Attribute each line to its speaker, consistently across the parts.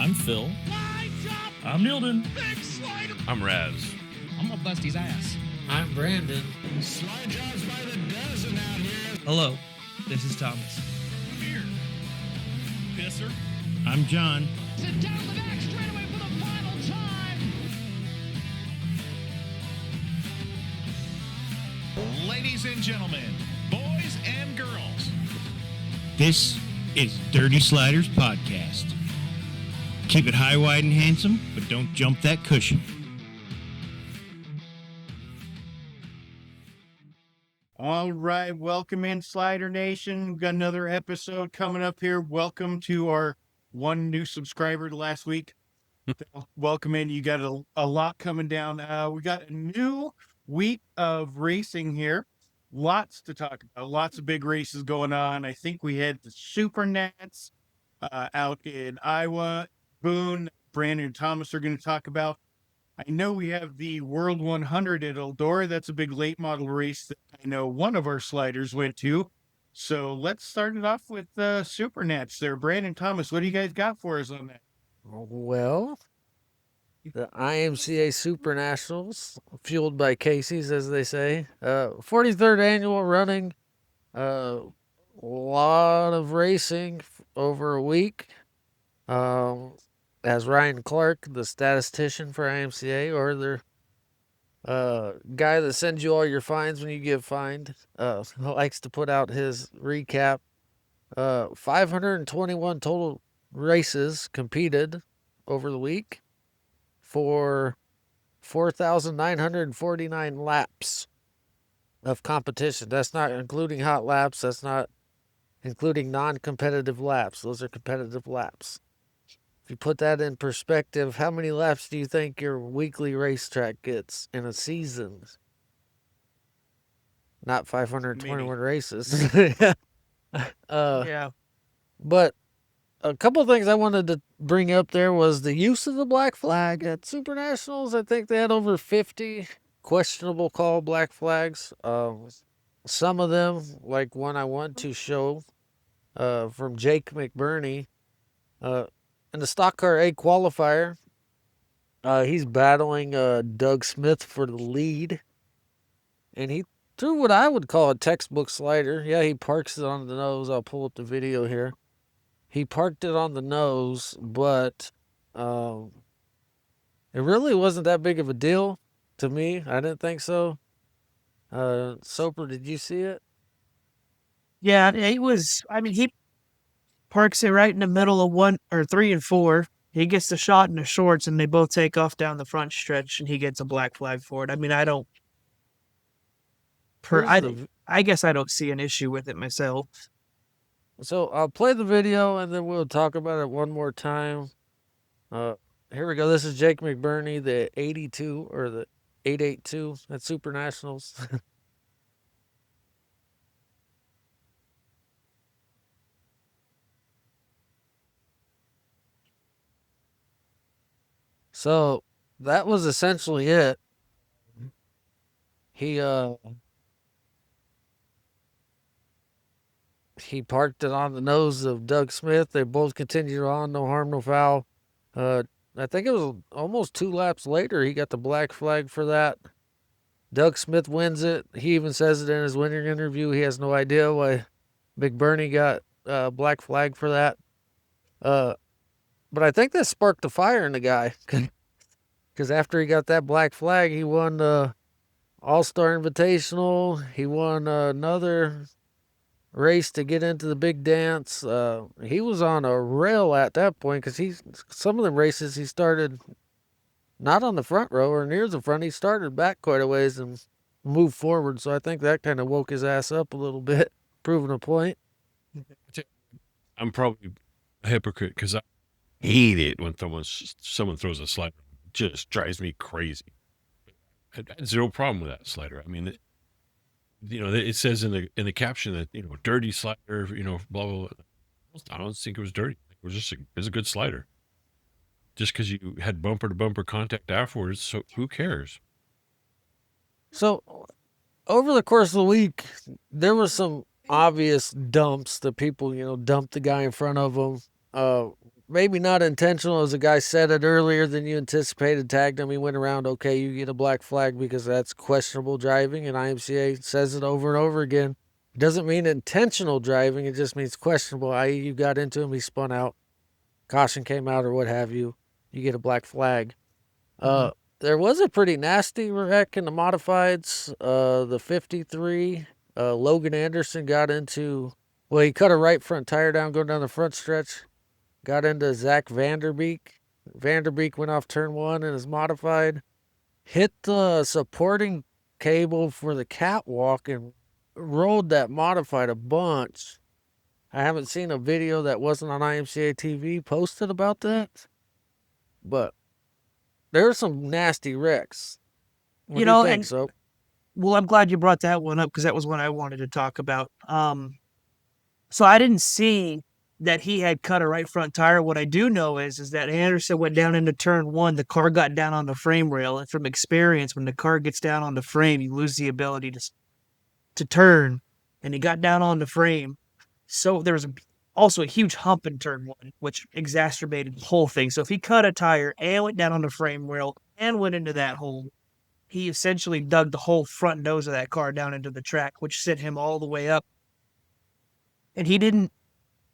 Speaker 1: I'm Phil. I'm Nilden.
Speaker 2: I'm Raz.
Speaker 3: I'm gonna bust his ass.
Speaker 4: I'm Brandon.
Speaker 5: Slide jobs by the dozen out here.
Speaker 3: Hello, this is Thomas.
Speaker 5: Here. Pisser.
Speaker 1: I'm John.
Speaker 6: Sit down the back straightaway for the final time.
Speaker 5: Ladies and gentlemen, boys and girls.
Speaker 1: This is Dirty Sliders Podcast. Keep it high, wide, and handsome, but don't jump that cushion. All right, welcome in, Slider Nation. We've got another episode coming up here. Welcome to our one new subscriber last week. Welcome in. You got a lot coming down. We got a new week of racing here. Lots to talk about. Lots of big races going on. I think we had the Supernats out in Iowa. Boone, Brandon, and Thomas are going to talk about. I know we have the World 100 at Eldora. That's a big late model race that I know one of our sliders went to. So let's start it off with Supernats there. Brandon, Thomas, what do you guys got for us on that?
Speaker 4: Well, the IMCA SuperNationals, fueled by Casey's, as they say. 43rd annual running. A lot of racing over a week. As Ryan Clark, the statistician for IMCA, or their guy that sends you all your fines when you get fined, likes to put out his recap. 521 total races competed over the week for 4,949 laps of competition. That's not including hot laps. That's not including non-competitive laps. Those are competitive laps. If you put that in perspective, how many laps do you think your weekly racetrack gets in a season? Not 521 races.
Speaker 3: Yeah.
Speaker 4: But a couple things I wanted to bring up there was the use of the black flag at Supernationals. I think they had over 50 questionable call black flags. Some of them, like one I want to show from Jake McBurney, in the Stock Car A qualifier, he's battling Doug Smith for the lead. And he threw what I would call a textbook slider. Yeah, he parks it on the nose. I'll pull up the video here. He parked it on the nose, but it really wasn't that big of a deal to me. I didn't think so. Soper, did you see it?
Speaker 3: Yeah, it was. I mean, he parks it right in the middle of 1 or 3 and 4. He gets the shot in the shorts, and they both take off down the front stretch, and he gets a black flag for it. I mean, I don't. I guess I don't see an issue with it myself.
Speaker 4: So I'll play the video, and then we'll talk about it one more time. Here we go. This is Jake McBurney, the 82 or the 882 at Supernationals. So that was essentially it. He parked it on the nose of Doug Smith. They both continued on, no harm, no foul. I think it was almost 2 laps later he got the black flag for that. Doug Smith wins it. He even says it in his winning interview. He has no idea why McBurney got black flag for that. But I think that sparked a fire in the guy. Because after he got that black flag, he won the All-Star Invitational. He won another race to get into the big dance. He was on a rail at that point because some of the races he started not on the front row or near the front. He started back quite a ways and moved forward. So I think that kind of woke his ass up a little bit, proving a point.
Speaker 2: I'm probably a hypocrite because I hate it when someone throws a slider. It just drives me crazy. I had zero problem with that slider. I mean, it says in the caption that, dirty slider, blah, blah, blah. I don't think it was dirty. It was a good slider. Just because you had bumper to bumper contact afterwards, so who cares?
Speaker 4: So over the course of the week, there was some obvious dumps that people, dumped the guy in front of them. maybe not intentional, as the guy said it earlier than you anticipated, tagged him. He went around, okay, you get a black flag because that's questionable driving, and IMCA says it over and over again. It doesn't mean intentional driving, it just means questionable, i.e. you got into him, he spun out, caution came out or what have you, you get a black flag. There was a pretty nasty wreck in the modifieds. The 53, Logan Anderson got into, well, he cut a right front tire down going down the front stretch. Got into Zach Vanderbeek. Vanderbeek went off turn 1 in his modified. Hit the supporting cable for the catwalk and rolled that modified a bunch. I haven't seen a video that wasn't on IMCA TV posted about that. But there were some nasty wrecks. What
Speaker 3: You
Speaker 4: do you
Speaker 3: know,
Speaker 4: think,
Speaker 3: and
Speaker 4: so?
Speaker 3: well, I'm glad you brought that one up because that was one I wanted to talk about. So I didn't see that he had cut a right front tire. What I do know is that Anderson went down into turn 1. The car got down on the frame rail, and from experience, when the car gets down on the frame, you lose the ability to turn. And he got down on the frame, so there was also a huge hump in turn 1, which exacerbated the whole thing. So if he cut a tire and went down on the frame rail and went into that hole, he essentially dug the whole front nose of that car down into the track, which sent him all the way up. And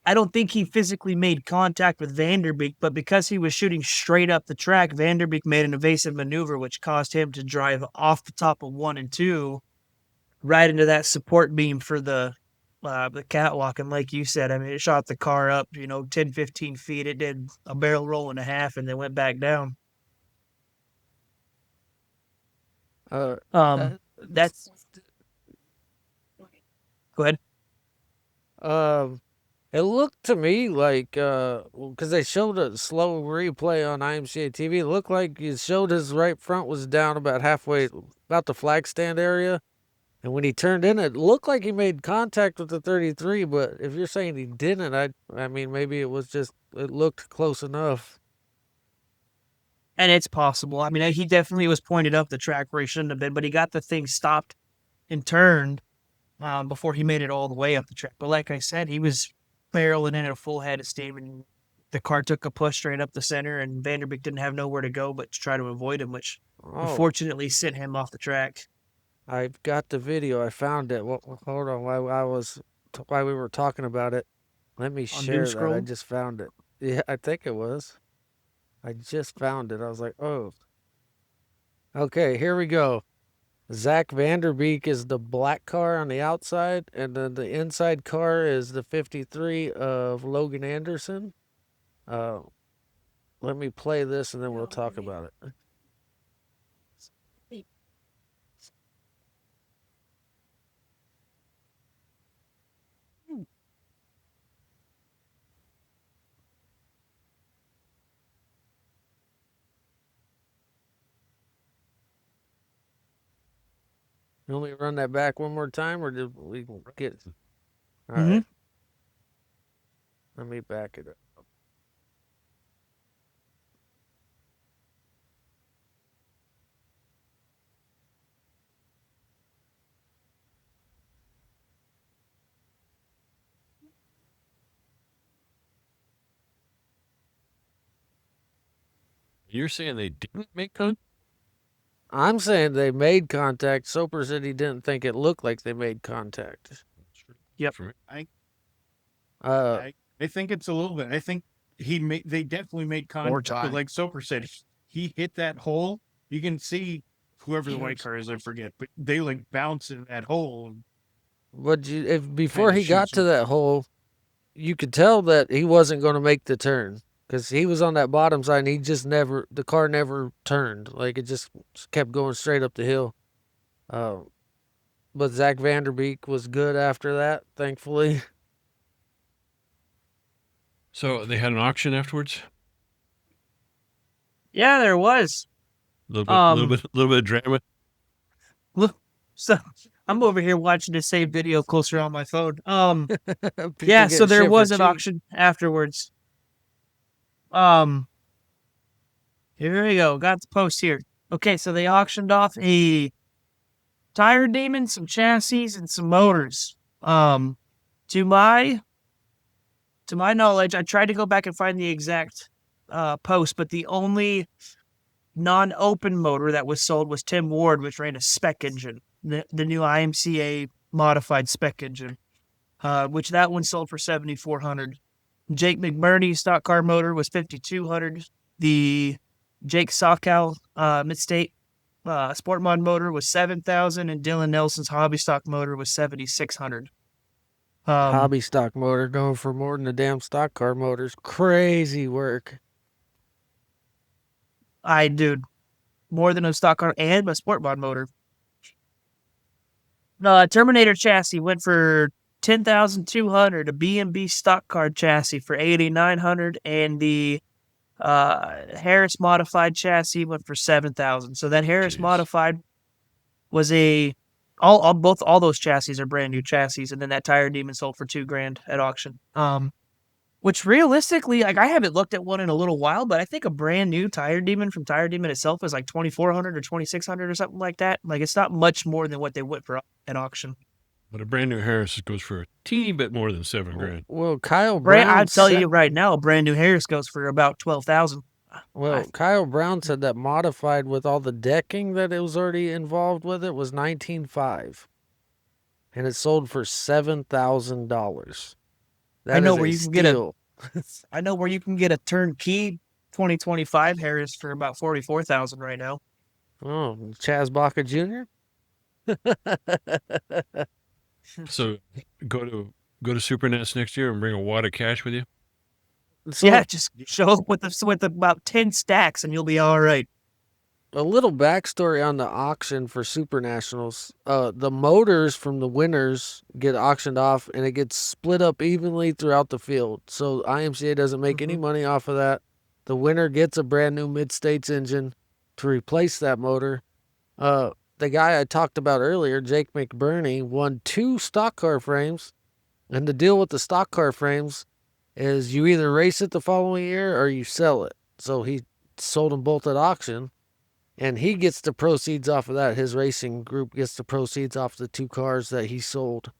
Speaker 3: I don't think he physically made contact with Vanderbeek, but because he was shooting straight up the track, Vanderbeek made an evasive maneuver, which caused him to drive off the top of 1 and 2, right into that support beam for the catwalk. And like you said, I mean, it shot the car up, 10, 15 feet. It did a barrel roll and a half and then went back down. That's... Go ahead.
Speaker 4: It looked to me like, because they showed a slow replay on IMCA TV, it looked like it showed his right front was down about halfway, about the flag stand area. And when he turned in, it looked like he made contact with the 33, but if you're saying he didn't, I mean, maybe it looked close enough.
Speaker 3: And it's possible. I mean, he definitely was pointed up the track where he shouldn't have been, but he got the thing stopped and turned before he made it all the way up the track. But like I said, he was barreling in at a full head of steam, and the car took a push straight up the center, and Vanderbeek didn't have nowhere to go but to try to avoid him, which unfortunately sent him off the track.
Speaker 4: I've got the video. I found it. Well, hold on. While we were talking about it, let me share that. I just found it. Yeah, I think it was. I just found it. I was like, oh. Okay, here we go. Zach Vanderbeek is the black car on the outside, and then the inside car is the 53 of Logan Anderson. Let me play this, and then we'll talk about it. You want me to run that back one more time, or did we get it? All right. Let me back it up.
Speaker 2: You're saying they didn't make contact?
Speaker 4: I'm saying they made contact. Soper said he didn't think it looked like they made contact.
Speaker 3: Yep.
Speaker 1: I think it's a little bit. I think they definitely made contact. But like Soper said, he hit that hole. You can see whoever the white car is, I forget, but they like bounce in that hole.
Speaker 4: But before he got to that hole, you could tell that he wasn't going to make the turn. Because he was on that bottom side, and the car never turned. Like, it just kept going straight up the hill. But Zach Vanderbeek was good after that, thankfully.
Speaker 2: So they had an auction afterwards?
Speaker 3: Yeah, there was.
Speaker 2: A little bit of drama.
Speaker 3: So I'm over here watching the same video closer on my phone. Yeah, so there was an auction afterwards. Here we go. Got the post here. Okay, so they auctioned off a tire demon, some chassis, and some motors. To my To my knowledge, I tried to go back and find the exact post, but the only non-open motor that was sold was Tim Ward, which ran a spec engine, the new IMCA modified spec engine, which that one sold for $7,400. Jake McBurney's stock car motor was $5,200. The Jake Sokow mid-state sport mod motor was $7,000, and Dylan Nelson's hobby stock motor was $7,600.
Speaker 4: Hobby stock motor going for more than a damn stock car motor's crazy work.
Speaker 3: Dude, more than a stock car and a sport mod motor. Terminator chassis went for $10,200. A B&B stock car chassis for $8,900, and the Harris modified chassis went for $7,000. So that Harris modified was all those chassis are brand new chassis, and then that Tire Demon sold for $2,000 at auction. Which realistically, like, I haven't looked at one in a little while, but I think a brand new Tire Demon from Tire Demon itself is like $2,400 or $2,600 or something like that. Like, it's not much more than what they went for at auction.
Speaker 2: But a brand new Harris goes for a teeny bit more than $7,000.
Speaker 4: Well, Kyle Brown.
Speaker 3: I'd tell you right now, a brand new Harris goes for about $12,000.
Speaker 4: Well, Kyle Brown said that modified with all the decking that it was already involved with it was $19,500, and it sold for $7,000.
Speaker 3: I know where you can get I know where you can get a turnkey 2025 Harris for about $44,000 right now.
Speaker 4: Oh, Chaz Baca Jr.
Speaker 2: So go to Supernats next year and bring a wad of cash with you.
Speaker 4: So,
Speaker 3: yeah, just show up with about 10 stacks and you'll be all right.
Speaker 4: A little backstory on the auction for SuperNationals. The motors from the winners get auctioned off, and it gets split up evenly throughout the field. So IMCA doesn't make any money off of that. The winner gets a brand new mid-states engine to replace that motor. The guy I talked about earlier, Jake McBurney, won 2 stock car frames, and the deal with the stock car frames is you either race it the following year or you sell it. So he sold them both at auction. And he gets the proceeds off of that. His racing group gets the proceeds off the 2 cars that he sold.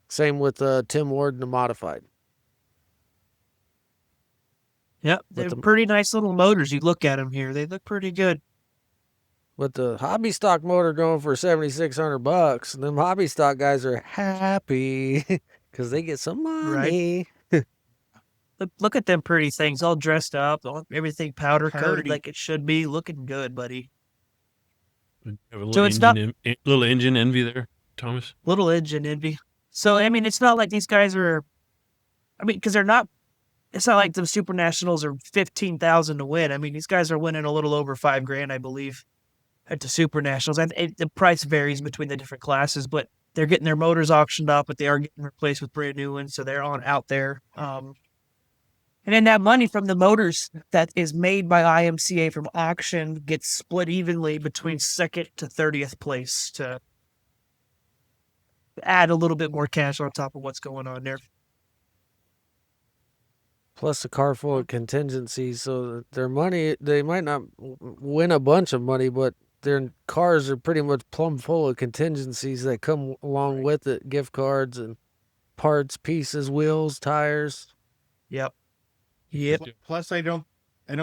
Speaker 4: Same with Tim Ward and the modified.
Speaker 3: Yep, they're pretty nice little motors. You look at them here; they look pretty good.
Speaker 4: With the hobby stock motor going for $7,600, them hobby stock guys are happy because they get some money.
Speaker 3: Right. Look at them pretty things, all dressed up, everything powder coated like it should be, looking good, buddy.
Speaker 2: Have a little
Speaker 3: So it's not
Speaker 2: little engine envy there, Thomas.
Speaker 3: Little engine envy. So I mean, it's not like these guys are. I mean, because they're not. It's not like the SuperNationals are $15,000 to win. I mean, these guys are winning a little over $5,000, I believe, at the SuperNationals. And the price varies between the different classes, but they're getting their motors auctioned off, but they are getting replaced with brand new ones, so they're out there. And then that money from the motors that is made by IMCA from auction gets split evenly between 2nd to 30th place to add a little bit more cash on top of what's going on there.
Speaker 4: Plus a car full of contingencies, so their money, they might not win a bunch of money, but their cars are pretty much plumb full of contingencies that come along with it. Gift cards and parts, pieces, wheels, tires.
Speaker 3: Yep.
Speaker 1: Plus, I don't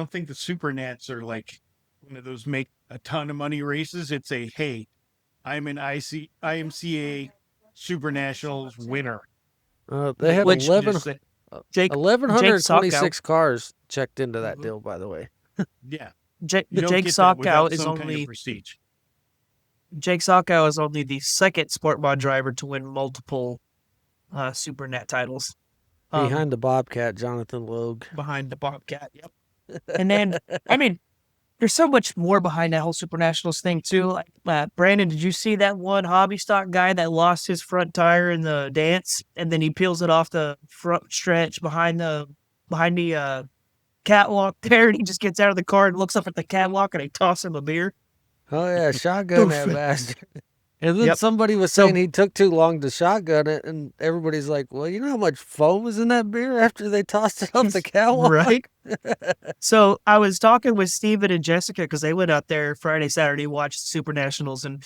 Speaker 1: think the Supernats are like one of those make a ton of money races. It's a, hey, I'm an IMCA SuperNationals winner.
Speaker 4: They had
Speaker 3: Which
Speaker 4: 1,126 cars checked into that deal, by the way.
Speaker 1: Yeah.
Speaker 3: Jake
Speaker 1: Sokow
Speaker 3: is only
Speaker 1: prestige.
Speaker 3: Jake Sokow is only the 2nd sport mod driver to win multiple Supernat titles.
Speaker 4: Behind the Bobcat, Jonathan Logue.
Speaker 3: Behind the Bobcat, yep. And then, I mean, there's so much more behind that whole SuperNationals thing, too. Like, Brandon, did you see that one hobby stock guy that lost his front tire in the dance, and then he peels it off the front stretch behind the catwalk there, and he just gets out of the car and looks up at the catwalk, and they toss him a beer?
Speaker 4: Oh, yeah, shotgun that bastard. And then somebody was saying he took too long to shotgun it, and everybody's like, well, you know how much foam was in that beer after they tossed it off the catwalk?
Speaker 3: Right? So I was talking with Steven and Jessica because they went out there Friday, Saturday, watched the SuperNationals, and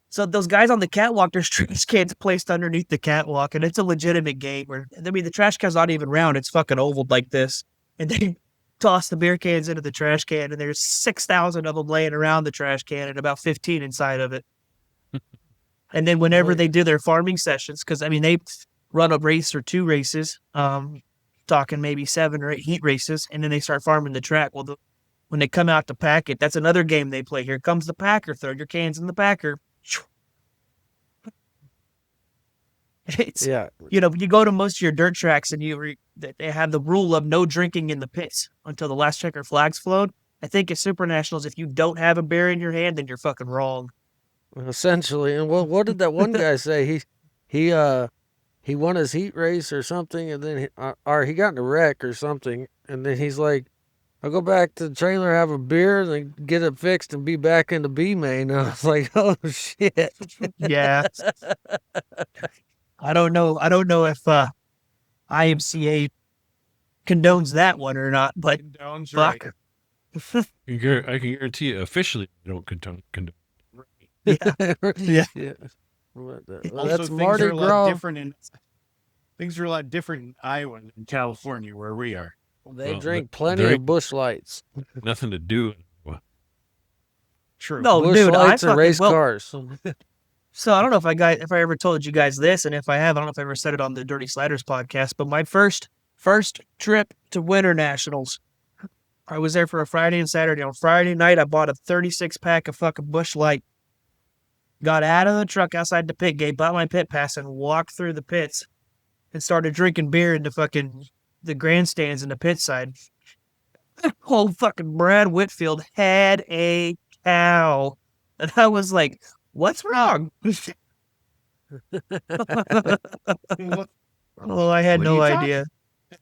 Speaker 3: So those guys on the catwalk, there's trash cans placed underneath the catwalk, and it's a legitimate game where, I mean, the trash can's not even round. It's fucking oval like this. And they toss the beer cans into the trash can, and there's 6,000 of them laying around the trash can and about 15 inside of it. And then whenever they do their farming sessions, because, I mean, they run a race or 2 races, talking maybe 7 or 8 heat races, and then they start farming the track. Well, when they come out to pack it, that's another game they play. Here comes the packer. Throw your cans in the packer. It's,
Speaker 4: Yeah.
Speaker 3: you know, you go to most of your dirt tracks and they have the rule of no drinking in the pits until the last checker flag's flown. I think at SuperNationals, if you don't have a beer in your hand, then you're fucking wrong.
Speaker 4: Essentially. And what did that one guy say? He won his heat race or something, and then he got in a wreck or something, and then he's like, I'll go back to the trailer, have a beer, and then get it fixed and be back in the B main. And I was like, oh shit.
Speaker 3: Yeah. I don't know. I don't know if IMCA condones that one or not, but
Speaker 1: Condones,
Speaker 3: fuck.
Speaker 1: right.
Speaker 2: I can guarantee you, officially, they don't condone.
Speaker 3: Yeah. Yeah.
Speaker 4: Yeah. Well,
Speaker 1: Also,
Speaker 4: that's
Speaker 1: things
Speaker 4: Mardi
Speaker 1: are a lot
Speaker 4: Gras.
Speaker 1: different things are a lot different in Iowa than California, where we are.
Speaker 4: They
Speaker 2: Well,
Speaker 4: drink
Speaker 2: there
Speaker 4: plenty
Speaker 2: ain't
Speaker 4: of Busch Lights.
Speaker 2: nothing to do.
Speaker 1: True.
Speaker 3: No,
Speaker 4: Busch
Speaker 3: dude,
Speaker 4: Lights
Speaker 3: I
Speaker 4: and race
Speaker 3: fucking, well,
Speaker 4: cars.
Speaker 3: so I don't know if I ever told you guys this, and if I have, I don't know if I ever said it on the Dirty Sliders podcast, but my first trip to Winter Nationals, I was there for a Friday and Saturday. On Friday night, I bought a 36 pack of fucking Busch Light, got out of the truck outside the pit gate, bought my pit pass, and walked through the pits and started drinking beer in the grandstands in the pit side. Old fucking Brad Whitfield had a cow. And I was like, what's wrong? Oh, I had
Speaker 1: What are
Speaker 3: no
Speaker 1: you talking-
Speaker 3: idea.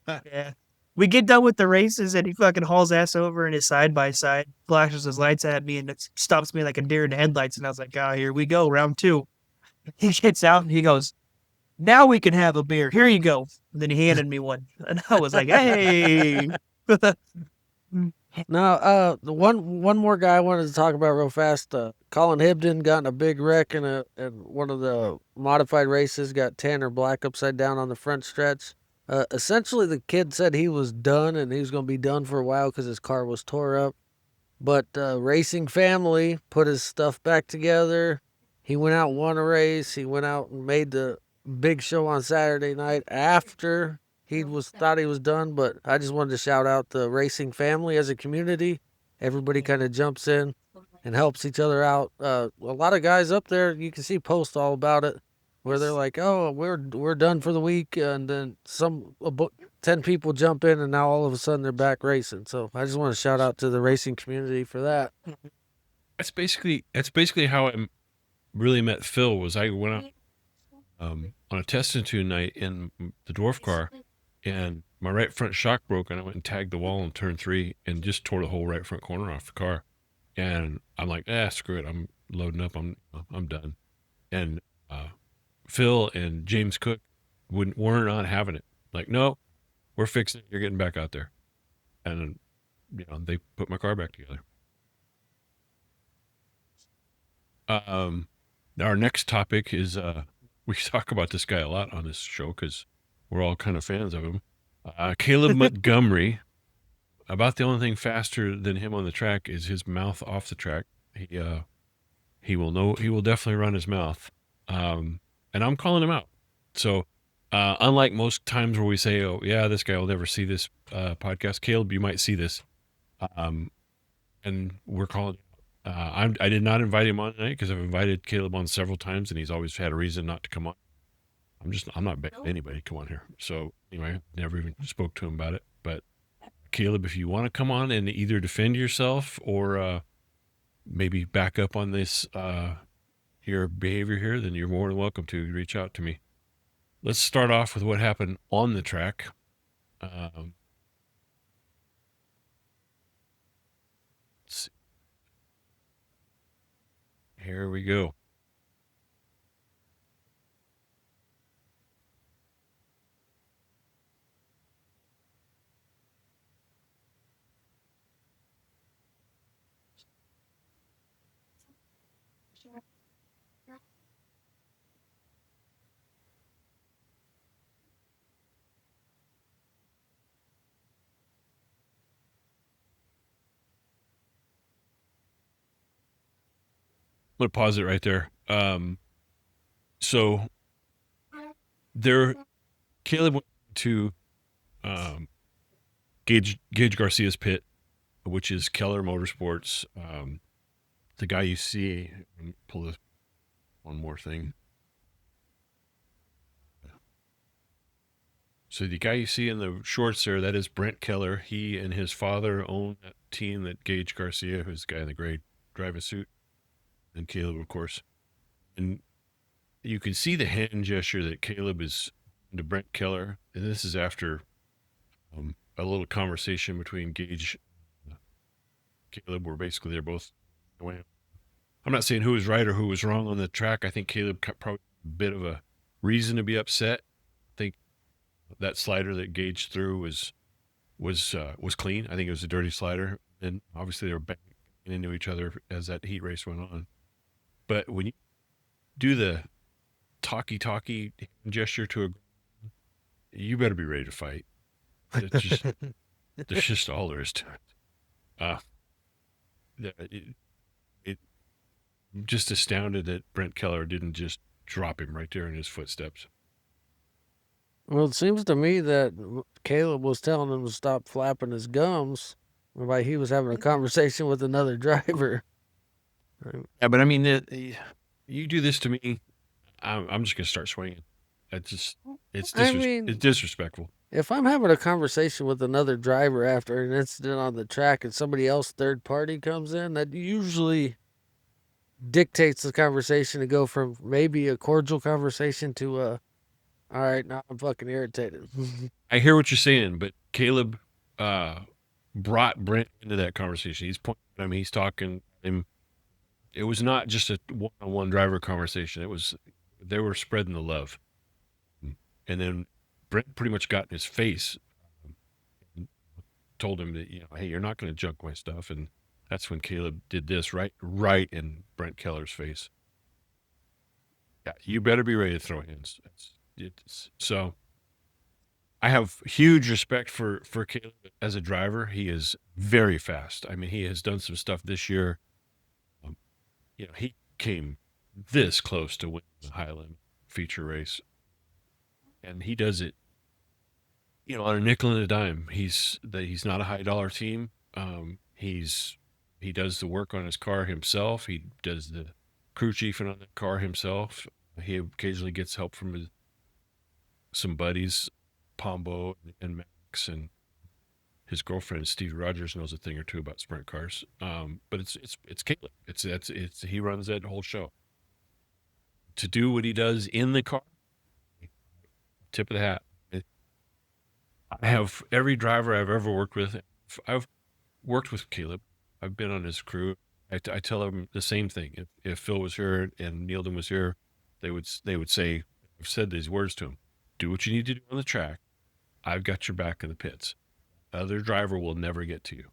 Speaker 3: Yeah. We get done with the races and he fucking hauls ass over in his side by side, flashes his lights at me and it stops me like a deer in the headlights. And I was like, oh, here we go, round 2. He gets out and he goes, now we can have a beer. Here you go. And then he handed me one. And I was like, hey.
Speaker 4: Now, the one more guy I wanted to talk about real fast. Colin Hibden got in a big wreck in one of the modified races. Got Tanner Black upside down on the front stretch. Essentially, the kid said he was done and he was going to be done for a while because his car was tore up. But Racing Family put his stuff back together. He went out and won a race. He went out and made the big show on Saturday night after thought he was done. But I just wanted to shout out the Racing Family as a community. Everybody kind of jumps in and helps each other out. A lot of guys up there, you can see posts all about it, where they're like, "Oh, we're done for the week," and then 10 people jump in, and now all of a sudden they're back racing. So I just want to shout out to the racing community for that.
Speaker 2: That's basically how I really met Phil. Was I went out on a test and tune night in the dwarf car, and my right front shock broke, and I went and tagged the wall in turn 3 and just tore the whole right front corner off the car. And I'm like, screw it, I'm loading up, I'm done. And Phil and James Cook were not having it. Like, no, we're fixing it. You're getting back out there. And they put my car back together. Our next topic is we talk about this guy a lot on this show because we're all kind of fans of him. Kaleb Montgomery. About the only thing faster than him on the track is his mouth off the track. He will definitely run his mouth. And I'm calling him out. So unlike most times where we say, oh yeah, this guy will never see this podcast, Kaleb, you might see this. And we're calling. I did not invite him on tonight because I've invited Kaleb on several times and he's always had a reason not to come on. I'm not begging anybody to come on here. So anyway, never even spoke to him about it. But Kaleb, if you want to come on and either defend yourself or maybe back up on this your behavior here, then you're more than welcome to reach out to me. Let's start off with what happened on the track. Let's see. Here we go. going to pause it right there. So Kaleb went to Gage Garcia's pit, which is Keller Motorsports. The guy you see, let me pull this one more thing. So the guy you see in the shorts there, that is Brent Keller. He and his father own that team that Gage Garcia, who's the guy in the gray driving suit, and Kaleb, of course. And you can see the hand gesture that Kaleb is to Brent Keller. And this is after a little conversation between Gage and Kaleb, where basically they're both away. I'm not saying who was right or who was wrong on the track. I think Kaleb probably a bit of a reason to be upset. I think that slider that Gage threw was clean. I think it was a dirty slider, and obviously they were banging into each other as that heat race went on. But when you do the talkie gesture to a, you better be ready to fight. It's just, there's just all there is to it. I'm just astounded that Brent Keller didn't just drop him right there in his footsteps.
Speaker 4: Well, it seems to me that Kaleb was telling him to stop flapping his gums while he was having a conversation with another driver.
Speaker 2: Yeah, but I mean, you do this to me, I'm just gonna start swinging. It's disrespectful.
Speaker 4: If I'm having a conversation with another driver after an incident on the track and somebody else, third party, comes in, that usually dictates the conversation to go from maybe a cordial conversation to all right, now I'm fucking irritated.
Speaker 2: I hear what you're saying, but Kaleb brought Brent into that conversation. He's pointing at him. He's talking to him. It was not just a one-on-one driver conversation. They were spreading the love. And then Brent pretty much got in his face and told him that, hey, you're not going to junk my stuff. And that's when Kaleb did this right in Brent Keller's face. Yeah, you better be ready to throw hands. So I have huge respect for Kaleb as a driver. He is very fast. I mean, he has done some stuff this year. He came this close to winning the Highland feature race. And he does it, on a nickel and a dime. He's not a high dollar team. He does the work on his car himself. He does the crew chiefing on the car himself. He occasionally gets help from some buddies, Pombo and Max, and his girlfriend Stevie Rogers knows a thing or two about sprint cars. But it's Kaleb. He runs that whole show. To do what he does in the car, tip of the hat. I have every driver I've ever worked with. I've worked with Kaleb. I've been on his crew. I tell them the same thing. If Phil was here and Neildon was here, they would say, I've said these words to him: do what you need to do on the track. I've got your back in the pits. Other driver will never get to you.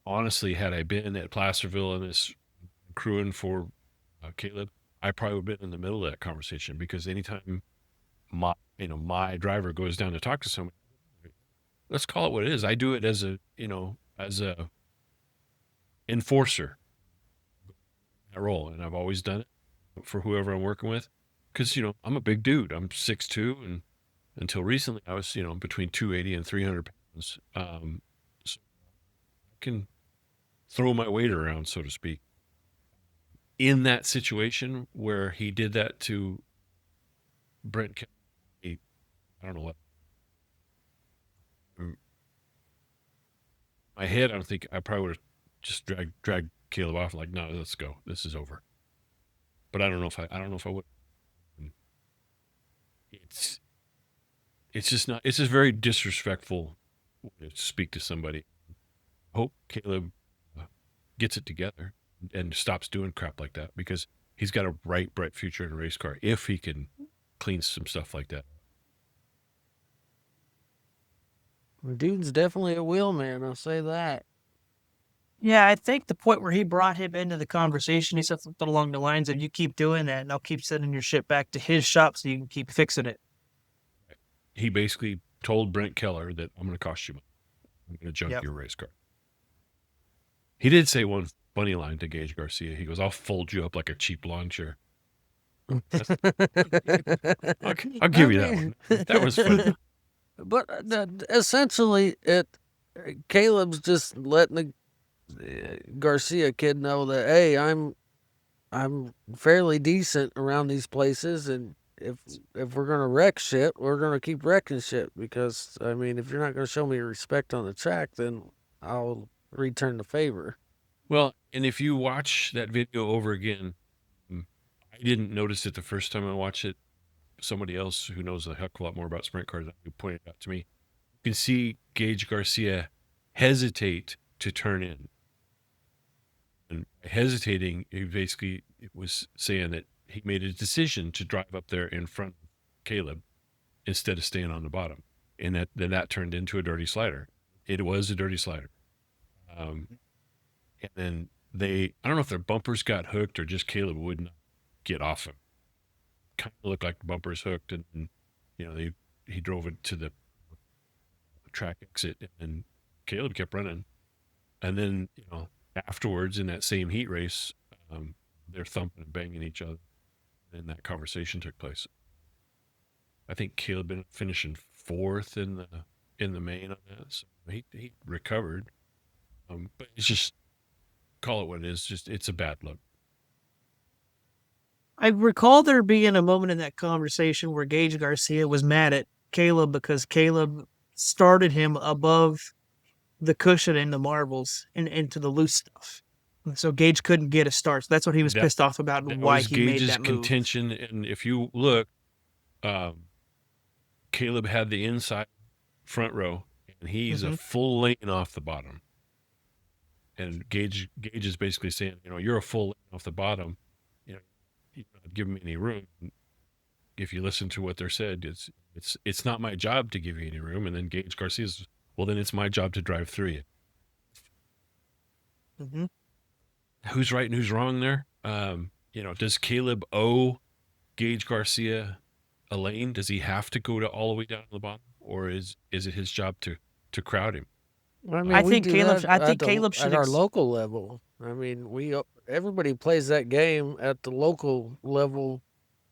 Speaker 2: Honestly, had I been at Placerville and this crewing for Kaleb, I probably would have been in the middle of that conversation, because anytime my driver goes down to talk to someone, let's call it what it is. I do it as a enforcer, that role, and I've always done it for whoever I'm working with, because I'm a big dude. I'm 6'2", and until recently I was between 280 and 300 pounds. So I can throw my weight around, so to speak. In that situation where he did that to Brent Kelly, I don't know what. My head, I don't think I probably would have just dragged Kaleb off, like, no, let's go. This is over. But I don't know if I would. It's just not. It's just very disrespectful way to speak to somebody. Hope Kaleb gets it together and stops doing crap like that, because he's got a bright future in a race car if he can clean some stuff like that.
Speaker 4: Dude's definitely a wheelman, I'll say that.
Speaker 3: Yeah, I think the point where he brought him into the conversation, he said something along the lines of, you keep doing that and I'll keep sending your shit back to his shop so you can keep fixing it.
Speaker 2: He basically told Brent Keller that I'm going to cost you money. I'm going to junk your race car. He did say one funny line to Gage Garcia. He goes, "I'll fold you up like a cheap lawn chair." I'll give you that one. That was funny.
Speaker 4: But essentially, Caleb's just letting the Garcia kid know that, hey, I'm fairly decent around these places, and if we're gonna wreck shit, we're gonna keep wrecking shit. Because I mean, if you're not gonna show me respect on the track, then I'll return the favor.
Speaker 2: Well, and if you watch that video over again, I didn't notice it the first time I watched it. Somebody else who knows a heck of a lot more about sprint cars who pointed it out to me. You can see Gage Garcia hesitate to turn in. And hesitating, he basically was saying that he made a decision to drive up there in front of Kaleb instead of staying on the bottom. And that turned into a dirty slider. It was a dirty slider. And then I don't know if their bumpers got hooked or just Kaleb would not get off him. Kind of looked like the bumpers hooked, and he drove it to the track exit, and Kaleb kept running. And then afterwards in that same heat race, they're thumping and banging each other, and that conversation took place. I think Kaleb ended up finishing 4th in the main on that, so he recovered. But it's just, call it what it is. Just, it's a bad look.
Speaker 3: I recall there being a moment in that conversation where Gage Garcia was mad at Kaleb because Kaleb started him above the cushion and the marbles and into the loose stuff. And so Gage couldn't get a start. So that's what he was pissed off about and why he made that move.
Speaker 2: Contention, and if you look, Kaleb had the inside front row, and he's a full lane off the bottom. And Gage is basically saying, you're a full lane off the bottom. You're not giving me any room. If you listen to what they're said, it's not my job to give you any room. And then Gage Garcia's, well, then it's my job to drive through you.
Speaker 3: Mm-hmm.
Speaker 2: Who's right and who's wrong there? Does Kaleb owe Gage Garcia a lane? Does he have to go all the way down to the bottom, or is it his job to crowd him?
Speaker 4: I mean,
Speaker 3: I think Kaleb should
Speaker 4: at our local level. I mean, everybody plays that game at the local level.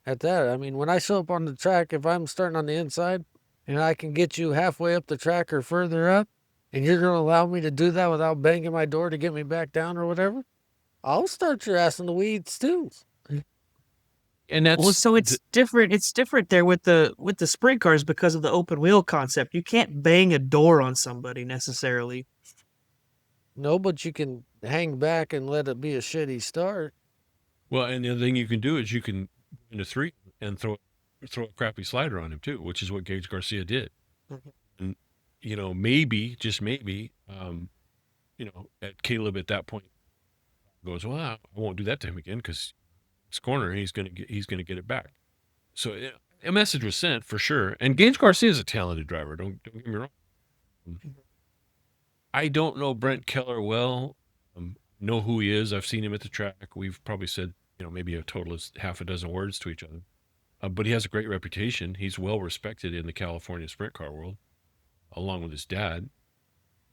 Speaker 4: At that, I mean, when I show up on the track, if I'm starting on the inside and I can get you halfway up the track or further up, and you're going to allow me to do that without banging my door to get me back down or whatever, I'll start your ass in the weeds too.
Speaker 2: And that's
Speaker 3: so it's different. It's different there with the sprint cars because of the open wheel concept. You can't bang a door on somebody necessarily.
Speaker 4: No, but you can hang back and let it be a shitty start.
Speaker 2: Well, and the other thing you can do is you can into 3 and throw a crappy slider on him too, which is what Gage Garcia did. And maybe, just maybe, at Kaleb at that point goes, well, I won't do that to him again because this corner he's gonna get it back. So a message was sent for sure. And Gage Garcia is a talented driver. Don't get me wrong. I don't know Brent Keller well. Know who he is. I've seen him at the track. We've probably said maybe a total of half a dozen words to each other. But he has a great reputation. He's well respected in the California sprint car world, along with his dad.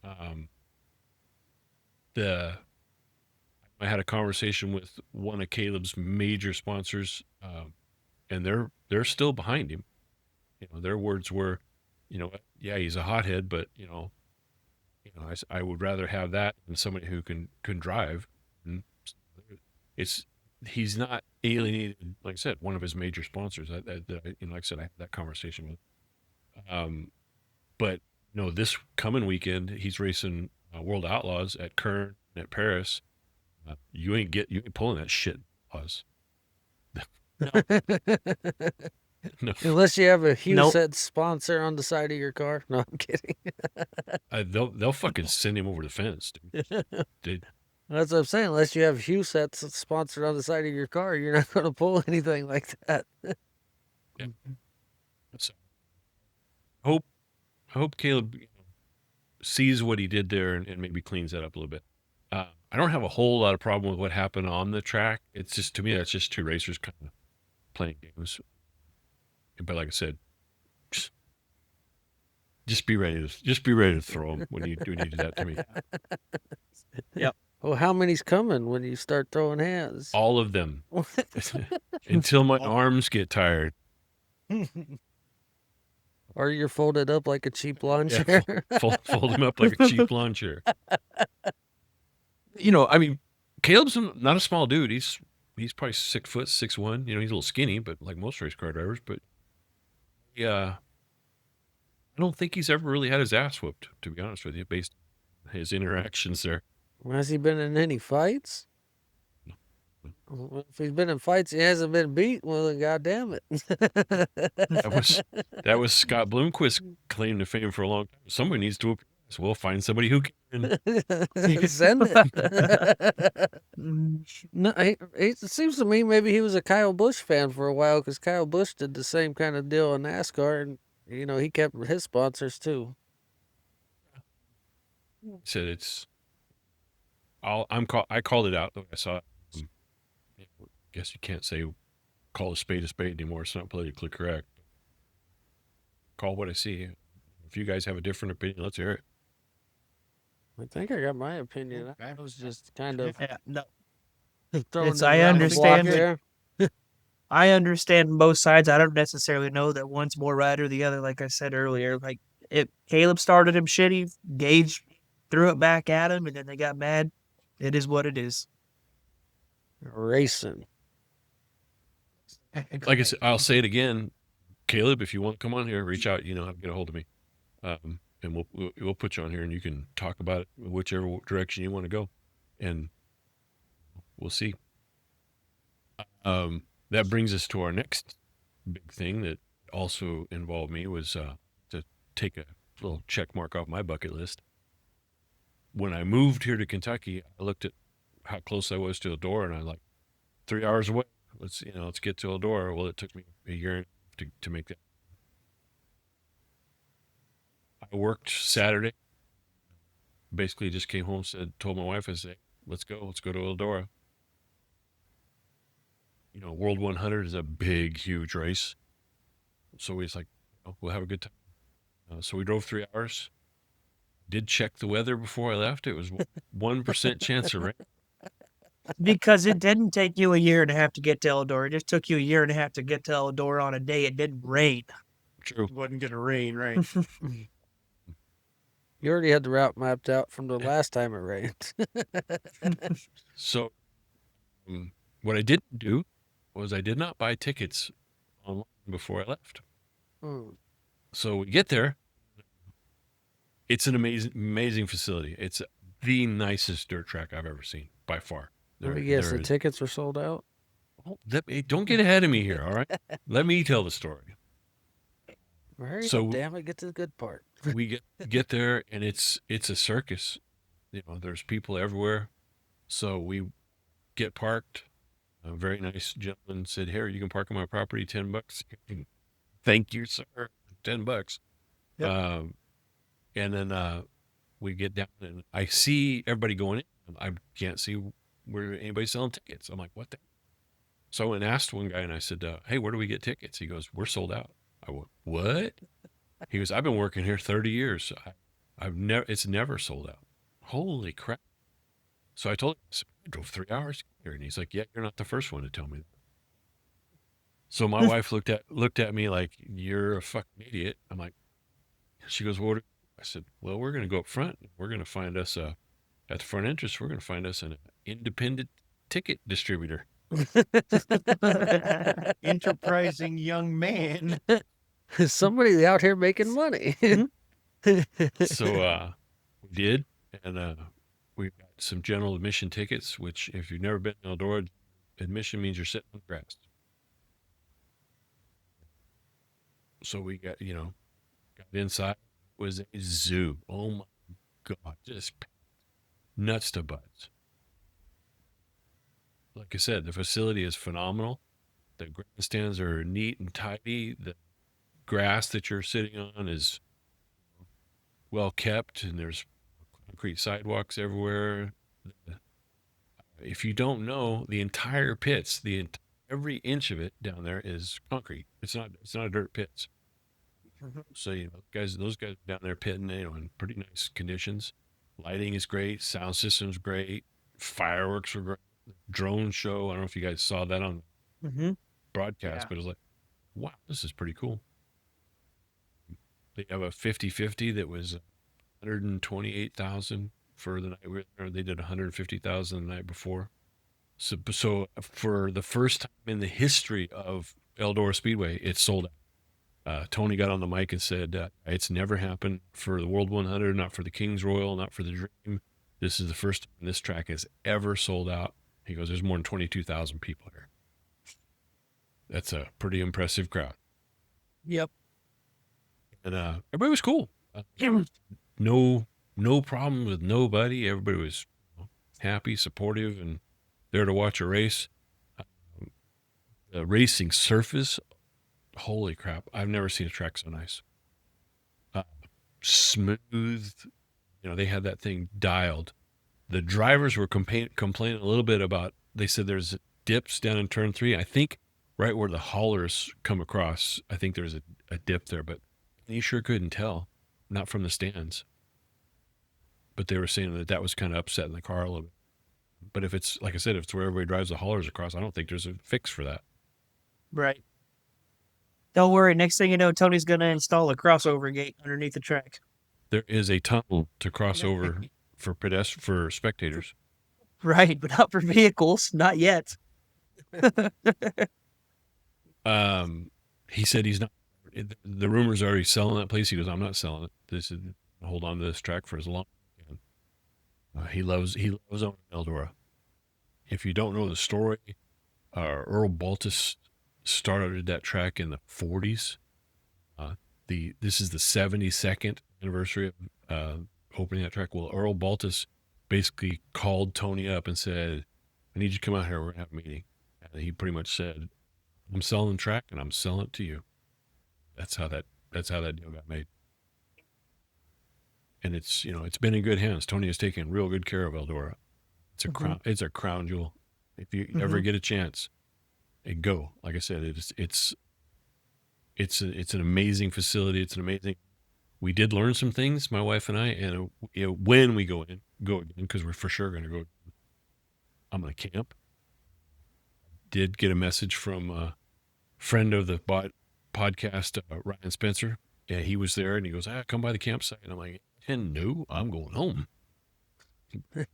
Speaker 2: I had a conversation with one of Kaleb's major sponsors, and they're still behind him. Their words were, yeah, he's a hothead, but I would rather have that than somebody who can drive. And he's not alienated. Like I said, one of his major sponsors. Like I said, I had that conversation with. But this coming weekend, he's racing World Outlaws at Kern and at Paris. You ain't pulling that shit, Oz.
Speaker 3: No.
Speaker 2: No.
Speaker 4: Unless you have a Hughes sponsor on the side of your car. No, I'm kidding.
Speaker 2: They'll fucking send him over the fence, dude.
Speaker 4: That's what I'm saying. Unless you have Hughes sponsored on the side of your car, you're not going to pull anything like that.
Speaker 2: Yeah. So, I hope Kaleb sees what he did there and maybe cleans that up a little bit. I don't have a whole lot of problem with what happened on the track. It's just, to me, that's just two racers kind of playing games. But like I said, just be ready to throw them when you do that to me.
Speaker 3: Yep.
Speaker 4: Oh, how many's coming when you start throwing hands?
Speaker 2: All of them. Until my arms get tired.
Speaker 4: Or you're folded up like a cheap lawn
Speaker 2: Yeah,
Speaker 4: chair.
Speaker 2: fold him up like a cheap lawn chair. I mean, Caleb's not a small dude. He's probably 6 foot, 6'1". He's a little skinny, but like most race car drivers. But yeah, I don't think he's ever really had his ass whooped, to be honest with you, based on his interactions there.
Speaker 4: Has he been in any fights? Well, if he's been in fights, he hasn't been beat. Well, then goddamn it.
Speaker 2: That was Scott Bloomquist's claim to fame for a long time. Somebody needs to whoop your ass. We'll find somebody who can.
Speaker 4: Send it. No, it seems to me maybe he was a Kyle Busch fan for a while because Kyle Busch did the same kind of deal in NASCAR, and he kept his sponsors too.
Speaker 2: Said I called it out. I saw it. I guess you can't say call a spade anymore. It's not politically correct. Call what I see. If you guys have a different opinion, let's hear it.
Speaker 4: I think I got my opinion. I was just kind of
Speaker 3: no.
Speaker 4: throwing
Speaker 3: It's,
Speaker 4: it
Speaker 3: I
Speaker 4: around the block
Speaker 3: understand
Speaker 4: there.
Speaker 3: I understand both sides. I don't necessarily know that one's more right or the other. Like I said earlier, like if Caleb started him shitty, Gage threw it back at him, and then they got mad. It is what it is.
Speaker 4: Racing.
Speaker 2: Like I said, I'll say it again. Caleb, if you want to come on here, reach out. You know how to get a hold of me, and we'll put you on here, and you can talk about it whichever direction you want to go, and we'll see. That brings us to our next big thing that also involved me was to take a little check mark off my bucket list. When I moved here to Kentucky, I looked at how close I was to Eldora, and I like 3 hours away. Let's get to Eldora. Well, it took me a year to make that. I worked Saturday. Basically, just came home, told my wife, I said, let's go to Eldora. World 100 is a big, huge race. So we was like, we'll have a good time. So we drove 3 hours. Did check the weather before I left. It was 1% chance of rain.
Speaker 3: Because it didn't take you a year and a half to get to Eldora. It just took you a year and a half to get to Eldora on a day it didn't rain.
Speaker 2: True.
Speaker 1: It wasn't going to rain, right?
Speaker 4: You already had the route mapped out from the last time it rained.
Speaker 2: So what I didn't do was I did not buy tickets online before I left. So we get there. It's an amazing facility. It's the nicest dirt track I've ever seen, by far.
Speaker 4: Yes, the tickets are sold out.
Speaker 2: Don't get ahead of me here, all right? Let me tell the story.
Speaker 4: Hurry
Speaker 2: So
Speaker 4: up, damn it, get to the good part.
Speaker 2: We get there, and it's a circus. There's people everywhere. So we get parked. A very nice gentleman said, "Here, you can park on my property, $10." Thank you, sir. $10.
Speaker 1: Yep.
Speaker 2: And then we get down, and I see everybody going in. I can't see where anybody's selling tickets. I'm like, what the? So I went and asked one guy, and I said, hey, where do we get tickets? He goes, we're sold out. I went, what? He goes, I've been working here 30 years. It's never sold out. Holy crap. So I told him, I drove 3 hours here. And he's like, yeah, you're not the first one to tell me that. So my wife looked at me like, you're a fucking idiot. I'm like, she goes, what? I said, well, we're going to go up front. We're going to find us at the front entrance. We're going to find us an independent ticket distributor.
Speaker 1: Enterprising young man.
Speaker 4: Somebody out here making money.
Speaker 2: So we did, and we got some general admission tickets, which if you've never been to Eldora, admission means you're sitting on the grass. So we got inside. It was a zoo. Oh my God, just nuts to butts. Like I said, the facility is phenomenal. The grandstands are neat and tidy. The grass that you're sitting on is well kept, and there's concrete sidewalks everywhere. If you don't know, the entire pits, every inch of it down there is concrete. It's not a dirt pits. So those guys down there pitting, in pretty nice conditions. Lighting is great. Sound system's great. Fireworks were great. Drone show. I don't know if you guys saw that on
Speaker 3: Mm-hmm.
Speaker 2: broadcast,
Speaker 3: Yeah.
Speaker 2: but it was like, wow, this is pretty cool. They have a 50-50 that was 128,000 for the night we were there. They did 150,000 the night before. So for the first time in the history of Eldora Speedway, it sold out. Tony got on the mic and said, it's never happened for the World 100, not for the King's Royal, not for the Dream. This is the first time this track has ever sold out. He goes, there's more than 22,000 people here. That's a pretty impressive crowd.
Speaker 3: Yep.
Speaker 2: And everybody was cool. No problem with nobody. Everybody was happy, supportive, and there to watch a race. The racing surface, holy crap! I've never seen a track so nice. Smooth. They had that thing dialed. The drivers were complaining a little bit about. They said there's dips down in turn 3. I think right where the haulers come across. I think there's a dip there, but you sure couldn't tell, not from the stands. But they were saying that was kind of upsetting the car a little bit. But if it's, like I said, if it's where everybody drives the haulers across, I don't think there's a fix for that.
Speaker 3: Right. Don't worry. Next thing you know, Tony's going to install a crossover gate underneath the track.
Speaker 2: There is a tunnel to cross over for spectators.
Speaker 3: Right, but not for vehicles. Not yet.
Speaker 2: He said he's not. The rumors are he's selling that place. He goes, I'm not selling it. This is hold on to this track for as long as he can. He loves owning Eldora. If you don't know the story, Earl Baltus started that track in the 40s. This is the 72nd anniversary of opening that track. Well, Earl Baltus basically called Tony up and said, I need you to come out here. We're going to have a meeting. And he pretty much said, I'm selling the track and I'm selling it to you. That's how that deal got made. And it's been in good hands. Tony has taken real good care of Eldora. It's a crown jewel. If you ever get a chance, go. Like I said, it's an amazing facility. It's an amazing. We did learn some things, my wife and I, and when we go again, because we're for sure going to go. I'm going to camp. Did get a message from a friend of the podcast, Ryan Spencer. Yeah, he was there, and he goes, come by the campsite. And I'm like, no, I'm going home. But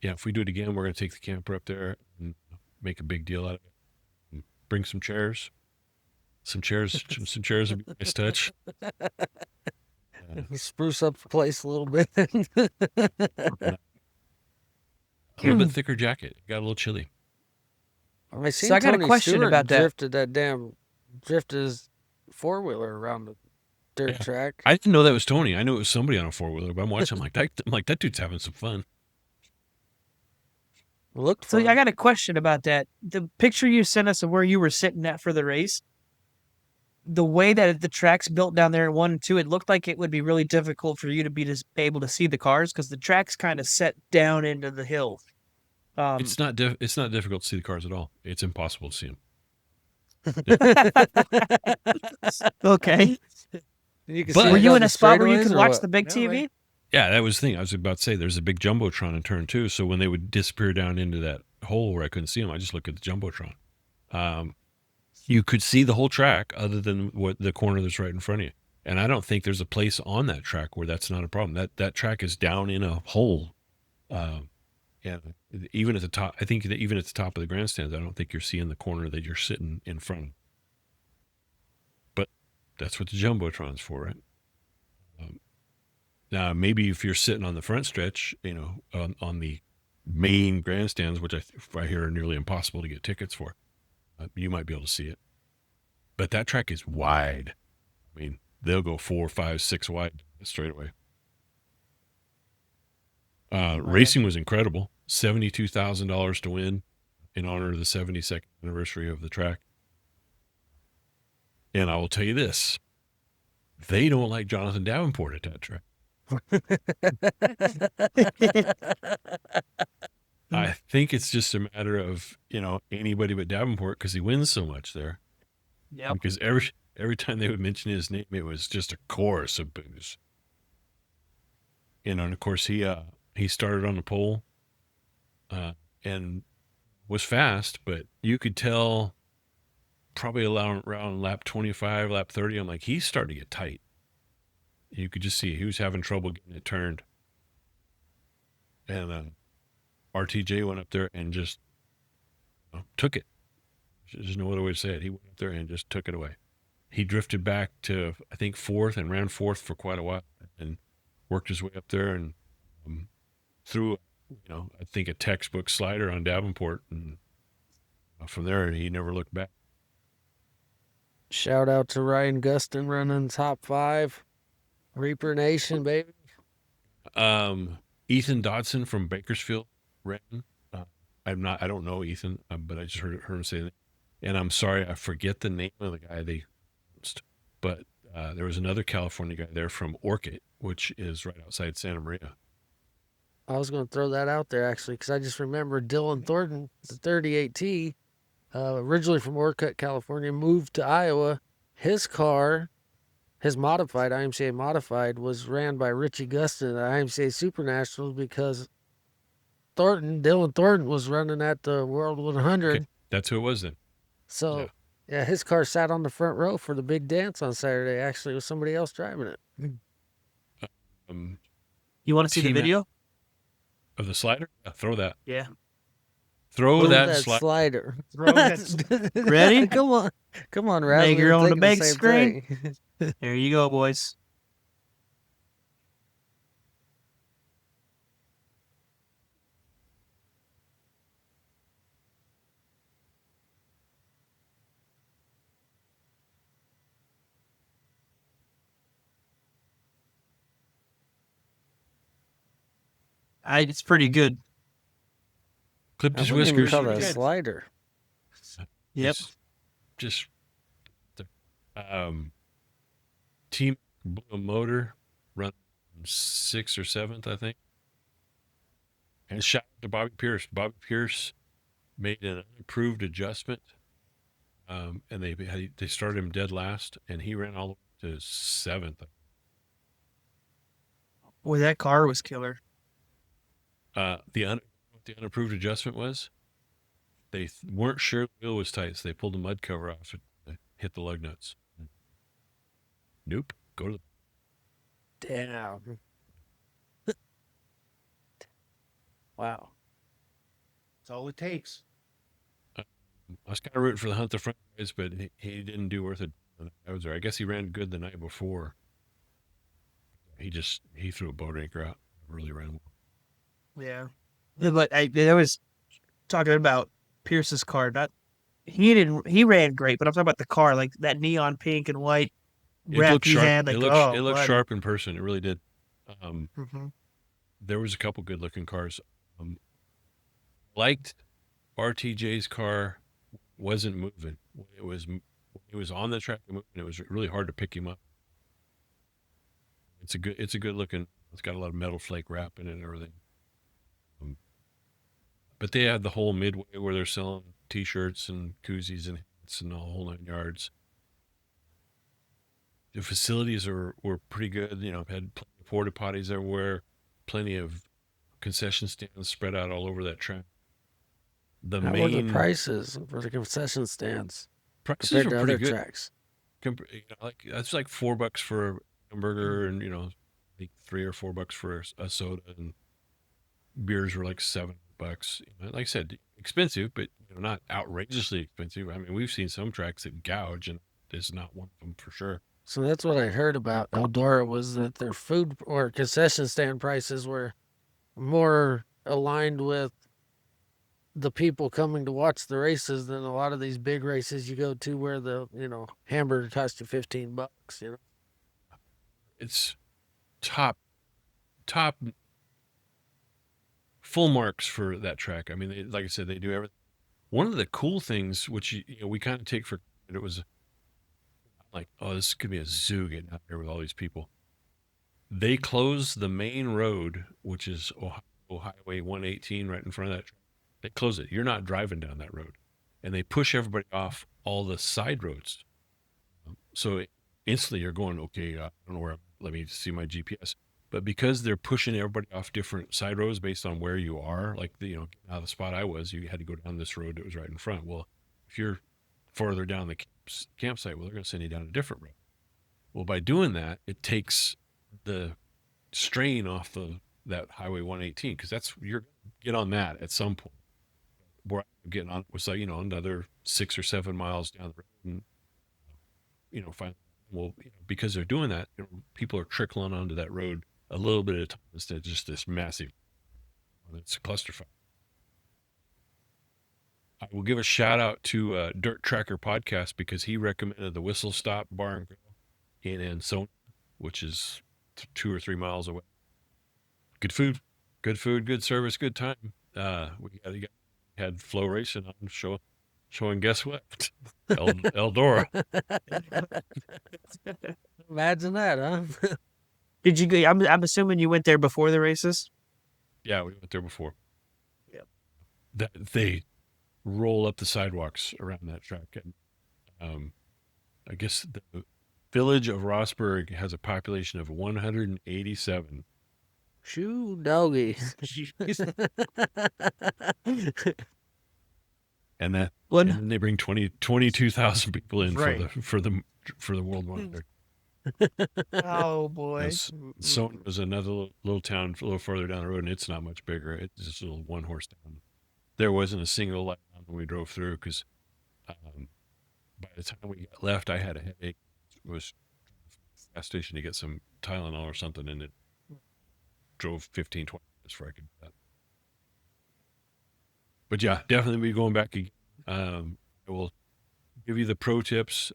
Speaker 2: yeah, if we do it again, we're going to take the camper up there and make a big deal out of it. And bring some chairs. Some chairs would be a nice touch.
Speaker 4: Spruce up the place a little bit.
Speaker 2: A little bit thicker jacket. Got a little chilly.
Speaker 4: I seen
Speaker 3: So I got a
Speaker 4: Tony
Speaker 3: question
Speaker 4: Stewart
Speaker 3: about that.
Speaker 4: drifted his 4-wheeler around the dirt track.
Speaker 2: I didn't know that was Tony. I knew it was somebody on a 4-wheeler, but I'm watching. I'm like that dude's having some fun.
Speaker 4: Looked
Speaker 3: So
Speaker 4: fun.
Speaker 3: I got a question about that. The picture you sent us of where you were sitting at for the race, the way that the track's built down there in 1 and 2, it looked like it would be really difficult for you to be able to see the cars because the track's kind of set down into the hill.
Speaker 2: It's not difficult to see the cars at all. It's impossible to see them.
Speaker 3: Okay.
Speaker 4: You can
Speaker 2: But-
Speaker 4: see
Speaker 3: Were
Speaker 4: it
Speaker 3: you
Speaker 4: on
Speaker 3: in
Speaker 4: the
Speaker 3: a spot where you
Speaker 4: straightaways
Speaker 3: could
Speaker 4: or
Speaker 3: watch
Speaker 4: what?
Speaker 3: the big
Speaker 4: No,
Speaker 3: TV?
Speaker 4: right?
Speaker 2: Yeah, that was the thing. I was about to say there's a big Jumbotron in turn 2. So when they would disappear down into that hole where I couldn't see them, I just looked at the Jumbotron. You could see the whole track other than what the corner that's right in front of you. And I don't think there's a place on that track where that's not a problem. That track is down in a hole. Yeah, even at the top, I think that even at the top of the grandstands, I don't think you're seeing the corner that you're sitting in front of. But that's what the Jumbotron's for, right? Now, maybe if you're sitting on the front stretch, on the main grandstands, which I hear are nearly impossible to get tickets for, you might be able to see it. But that track is wide. I mean, they'll go 4, 5, 6 wide straight away. Racing was incredible. $72,000 to win in honor of the 72nd anniversary of the track. And I will tell you this. They don't like Jonathan Davenport at that track. I think it's just a matter of, anybody but Davenport because he wins so much there.
Speaker 3: Yep.
Speaker 2: Because every time they would mention his name, it was just a chorus of boos. And of course, he He started on the pole and was fast, but you could tell probably around lap 25, lap 30, I'm like, he's starting to get tight. You could just see he was having trouble getting it turned. And RTJ went up there and just took it. There's no other way to say it. He went up there and just took it away. He drifted back to, I think, fourth and ran fourth for quite a while and worked his way up there and threw, I think a textbook slider on Davenport. And from there, he never looked back.
Speaker 4: Shout out to Ryan Gustin running top 5. Reaper Nation, baby.
Speaker 2: Ethan Dodson from Bakersfield ran. I don't know Ethan, but I just heard him say that. And I'm sorry, I forget the name of the guy they announced, but there was another California guy there from Orchid, which is right outside Santa Maria.
Speaker 4: I was going to throw that out there, actually, because I just remember Dylan Thornton, the 38T, originally from Orcutt, California, moved to Iowa. His car, his modified, IMCA modified, was ran by Richie Gustin at IMCA SuperNationals because Dylan Thornton was running at the World 100.
Speaker 2: Okay, that's who it was then.
Speaker 4: So, yeah, his car sat on the front row for the big dance on Saturday. Actually, it was somebody else driving it.
Speaker 3: You want to see the video?
Speaker 2: Of the slider? Yeah, throw that.
Speaker 3: Yeah.
Speaker 2: Throw that
Speaker 4: slider.
Speaker 1: Throw that.
Speaker 3: Ready?
Speaker 4: Come on, Raz.
Speaker 3: Make
Speaker 4: we
Speaker 3: your
Speaker 4: were
Speaker 3: own
Speaker 4: thinking
Speaker 3: big
Speaker 4: the same
Speaker 3: screen.
Speaker 4: thing.
Speaker 3: There you go, boys. It's pretty good.
Speaker 2: Clipped his
Speaker 4: I wouldn't even
Speaker 2: whiskers.
Speaker 4: call that a
Speaker 1: Good.
Speaker 4: slider.
Speaker 3: Yep.
Speaker 2: Just team blew a motor, run 6th or 7th, I think. And shout out to Bobby Pierce. Bobby Pierce made an unapproved adjustment, and they started him dead last, and he ran all the way to 7th.
Speaker 3: Boy, that car was killer.
Speaker 2: What the unapproved adjustment was, they weren't sure the wheel was tight, so they pulled the mud cover off and hit the lug nuts. Nope. Go to the...
Speaker 4: Damn. Wow.
Speaker 1: That's all it takes.
Speaker 2: I was kind of rooting for the Hunt the Front guys, but he didn't do worth it. I was there. I guess he ran good the night before. He threw a boat anchor out. Really ran well.
Speaker 3: Yeah. But I was talking about Pierce's car. He ran great, but I'm talking about the car, like that neon pink and white wrap he had. Like,
Speaker 2: it looked sharp in person. It really did. There was a couple good looking cars. Liked RTJ's car wasn't moving. When it was on the track and moving, it was really hard to pick him up. It's a good looking. It's got a lot of metal flake wrap in it and everything. But they had the whole midway where they're selling T-shirts and koozies and hats and the whole 9 yards. The facilities were pretty good. Had plenty of porta potties everywhere, plenty of concession stands spread out all over that track.
Speaker 4: How were the prices for the concession stands compared to other tracks?
Speaker 2: That's like $4 for a hamburger, and I think $3 or $4 for a soda, and beers were like $7. Like I said, expensive, but not outrageously expensive. I mean, we've seen some tracks that gouge, and this is not one of them for sure.
Speaker 4: So that's what I heard about Eldora, was that their food or concession stand prices were more aligned with the people coming to watch the races than a lot of these big races you go to where the hamburger costs you $15.
Speaker 2: It's top full marks for that track. I mean, like I said, they do everything. One of the cool things, which we kind of take for granted, it was like, oh, this could be a zoo getting out there with all these people. They closed the main road, which is Ohio Highway 118, right in front of that track. They close it. You're not driving down that road, and they push everybody off all the side roads. So instantly you're going, okay, I don't know where. Let me see my GPS. But because they're pushing everybody off different side roads based on where you are, like out of the spot I was, you had to go down this road that was right in front. Well, if you're farther down the campsite, well, they're going to send you down a different road. Well, by doing that, it takes the strain off that Highway 118, because you're going to get on that at some point. Where I'm getting on was like, another 6 or 7 miles down the road, and finally, well, because they're doing that, people are trickling onto that road a little bit at a time instead of just this massive. It's a clusterfuck. I will give a shout out to Dirt Tracker Podcast, because he recommended the Whistle Stop Bar and Grill in Ansonia, which is 2 or 3 miles away. Good food, good service, good time. We had Flow Racing on showing guess what? Eldora.
Speaker 4: Imagine that, huh?
Speaker 3: Did you go? I'm assuming you went there before the races.
Speaker 2: Yeah, we went there before.
Speaker 3: Yep.
Speaker 2: They roll up the sidewalks around that track, and I guess the village of Rossburg has a population of 187.
Speaker 4: Shoo doggy.
Speaker 2: And then they bring 22,000 people in
Speaker 1: Right.
Speaker 2: for the World 100.
Speaker 3: Oh boy.
Speaker 2: Sonia was another little town a little further down the road, and it's not much bigger. It's just a little one-horse town. There wasn't a single light on when we drove through, because by the time we left, I had a headache. It was at the gas station to get some Tylenol or something, and it drove 15, 20 minutes before I could do that. But yeah, definitely be going back again. I will give you the pro tips.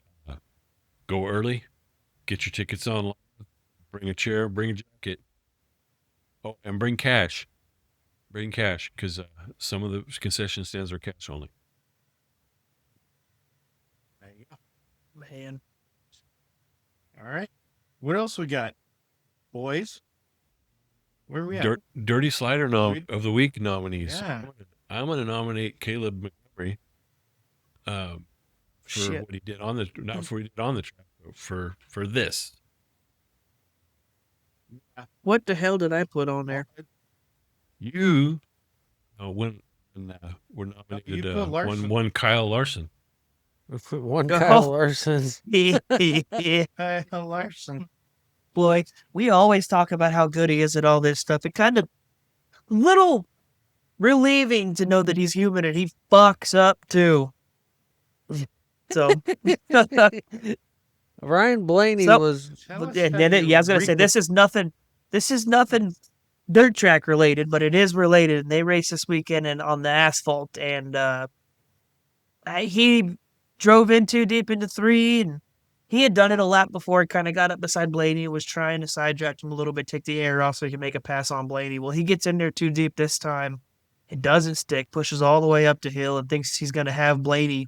Speaker 2: Go early. Get your tickets online. Bring a chair. Bring a jacket. Oh, and bring cash. Bring cash, because some of the concession stands are cash only.
Speaker 1: There you go.
Speaker 3: Man.
Speaker 1: All right. What else we got, boys? Where are we at?
Speaker 2: Dirty Slider of the Week nominees.
Speaker 1: Yeah.
Speaker 2: I'm going to nominate Kaleb Montgomery for what he did on the not for what he did on the track, but for this.
Speaker 3: What the hell did I put on there?
Speaker 2: You when we're nominated
Speaker 1: put Larson.
Speaker 2: one Kyle Larson.
Speaker 4: One
Speaker 3: Oh.
Speaker 4: Kyle Larson's.
Speaker 1: Kyle Larson.
Speaker 3: Boy, we always talk about how good he is at all this stuff. It kind of little relieving to know that he's human and he fucks up too. So
Speaker 4: Ryan Blaney
Speaker 3: So-
Speaker 4: was
Speaker 1: Tell us
Speaker 3: and
Speaker 1: how
Speaker 3: then
Speaker 1: you
Speaker 3: I was gonna say
Speaker 1: read
Speaker 3: this is nothing dirt track related, but it is related. And they race this weekend and on the asphalt, and he drove in too deep into 3, and he had done it a lap before. He kind of got up beside Blaney and was trying to side draft him a little bit, take the air off so he can make a pass on Blaney. Well, he gets in there too deep this time. It doesn't stick, pushes all the way up the hill, and thinks he's going to have Blaney.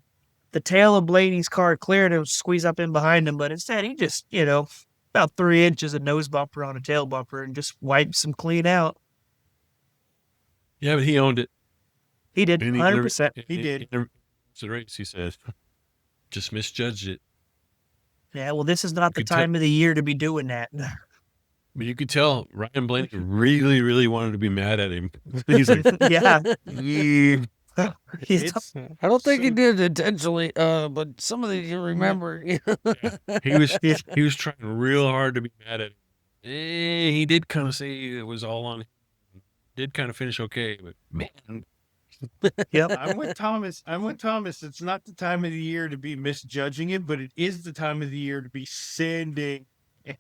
Speaker 3: The tail of Blaney's car cleared and squeeze up in behind him, but instead he just, about 3 inches of nose bumper on a tail bumper and just wipes him clean out.
Speaker 2: Yeah, but he owned it.
Speaker 3: He did,
Speaker 2: And
Speaker 3: 100%.
Speaker 1: He did.
Speaker 2: In the race, he said, just misjudged it.
Speaker 3: Yeah, well, this is not the
Speaker 2: could tell-
Speaker 3: time of the year to be doing that.
Speaker 2: But you could tell Ryan Blaney really, really wanted to be mad at him. He's like,
Speaker 3: Yeah.
Speaker 2: "Yeah."
Speaker 1: It's
Speaker 4: I don't think he
Speaker 1: So-
Speaker 4: did intentionally, but some of these you remember.
Speaker 2: He was trying real hard to be mad at him. He did kind of say it was all on him. Did kind of finish okay, but man,
Speaker 3: Yep.
Speaker 1: I'm with Thomas. It's not the time of the year to be misjudging it, but it is the time of the year to be sending.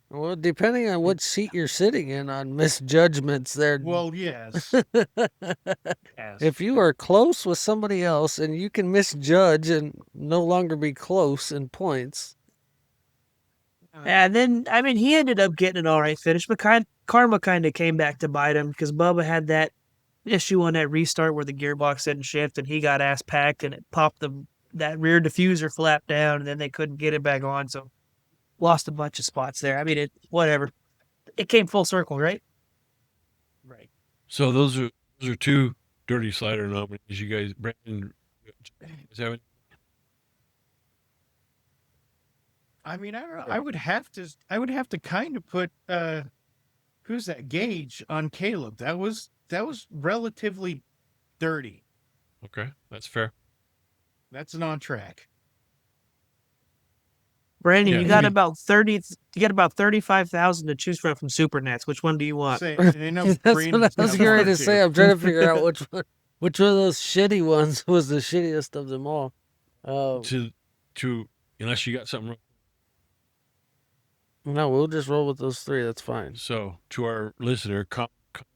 Speaker 4: Well, depending on what seat you're sitting in on misjudgments there.
Speaker 1: Well, yes. Yes.
Speaker 4: If you are close with somebody else and you can misjudge and no longer be close in points.
Speaker 3: And then, he ended up getting an all right finish, but karma kind of came back to bite him because Bubba had that issue on that restart where the gearbox didn't shift and he got ass packed and it popped that rear diffuser flap down and then they couldn't get it back on. So lost a bunch of spots there. Whatever. It came full circle, right?
Speaker 1: Right.
Speaker 2: so those are two Dirty Slider nominees. You guys, Brandon, is that
Speaker 1: I don't know. I would have to kind of put who's that? Gage on Kaleb. That was relatively dirty.
Speaker 2: Okay, that's fair.
Speaker 1: That's an on track.
Speaker 3: Brandon,
Speaker 2: Yeah,
Speaker 3: you
Speaker 2: I
Speaker 3: got
Speaker 2: mean-
Speaker 3: about 30. You got about 35,000 to choose from Supernats. Which one do you want?
Speaker 1: Say, and I know
Speaker 4: That's what
Speaker 1: Brandon's
Speaker 4: I was
Speaker 1: got
Speaker 4: getting
Speaker 1: one
Speaker 4: ready
Speaker 1: or
Speaker 4: to say.
Speaker 1: two.
Speaker 4: I'm trying to figure out which one of those shitty ones was the shittiest of them all.
Speaker 2: To unless you got something wrong.
Speaker 4: No, we'll just roll with those three. That's fine.
Speaker 2: So to our listener, comment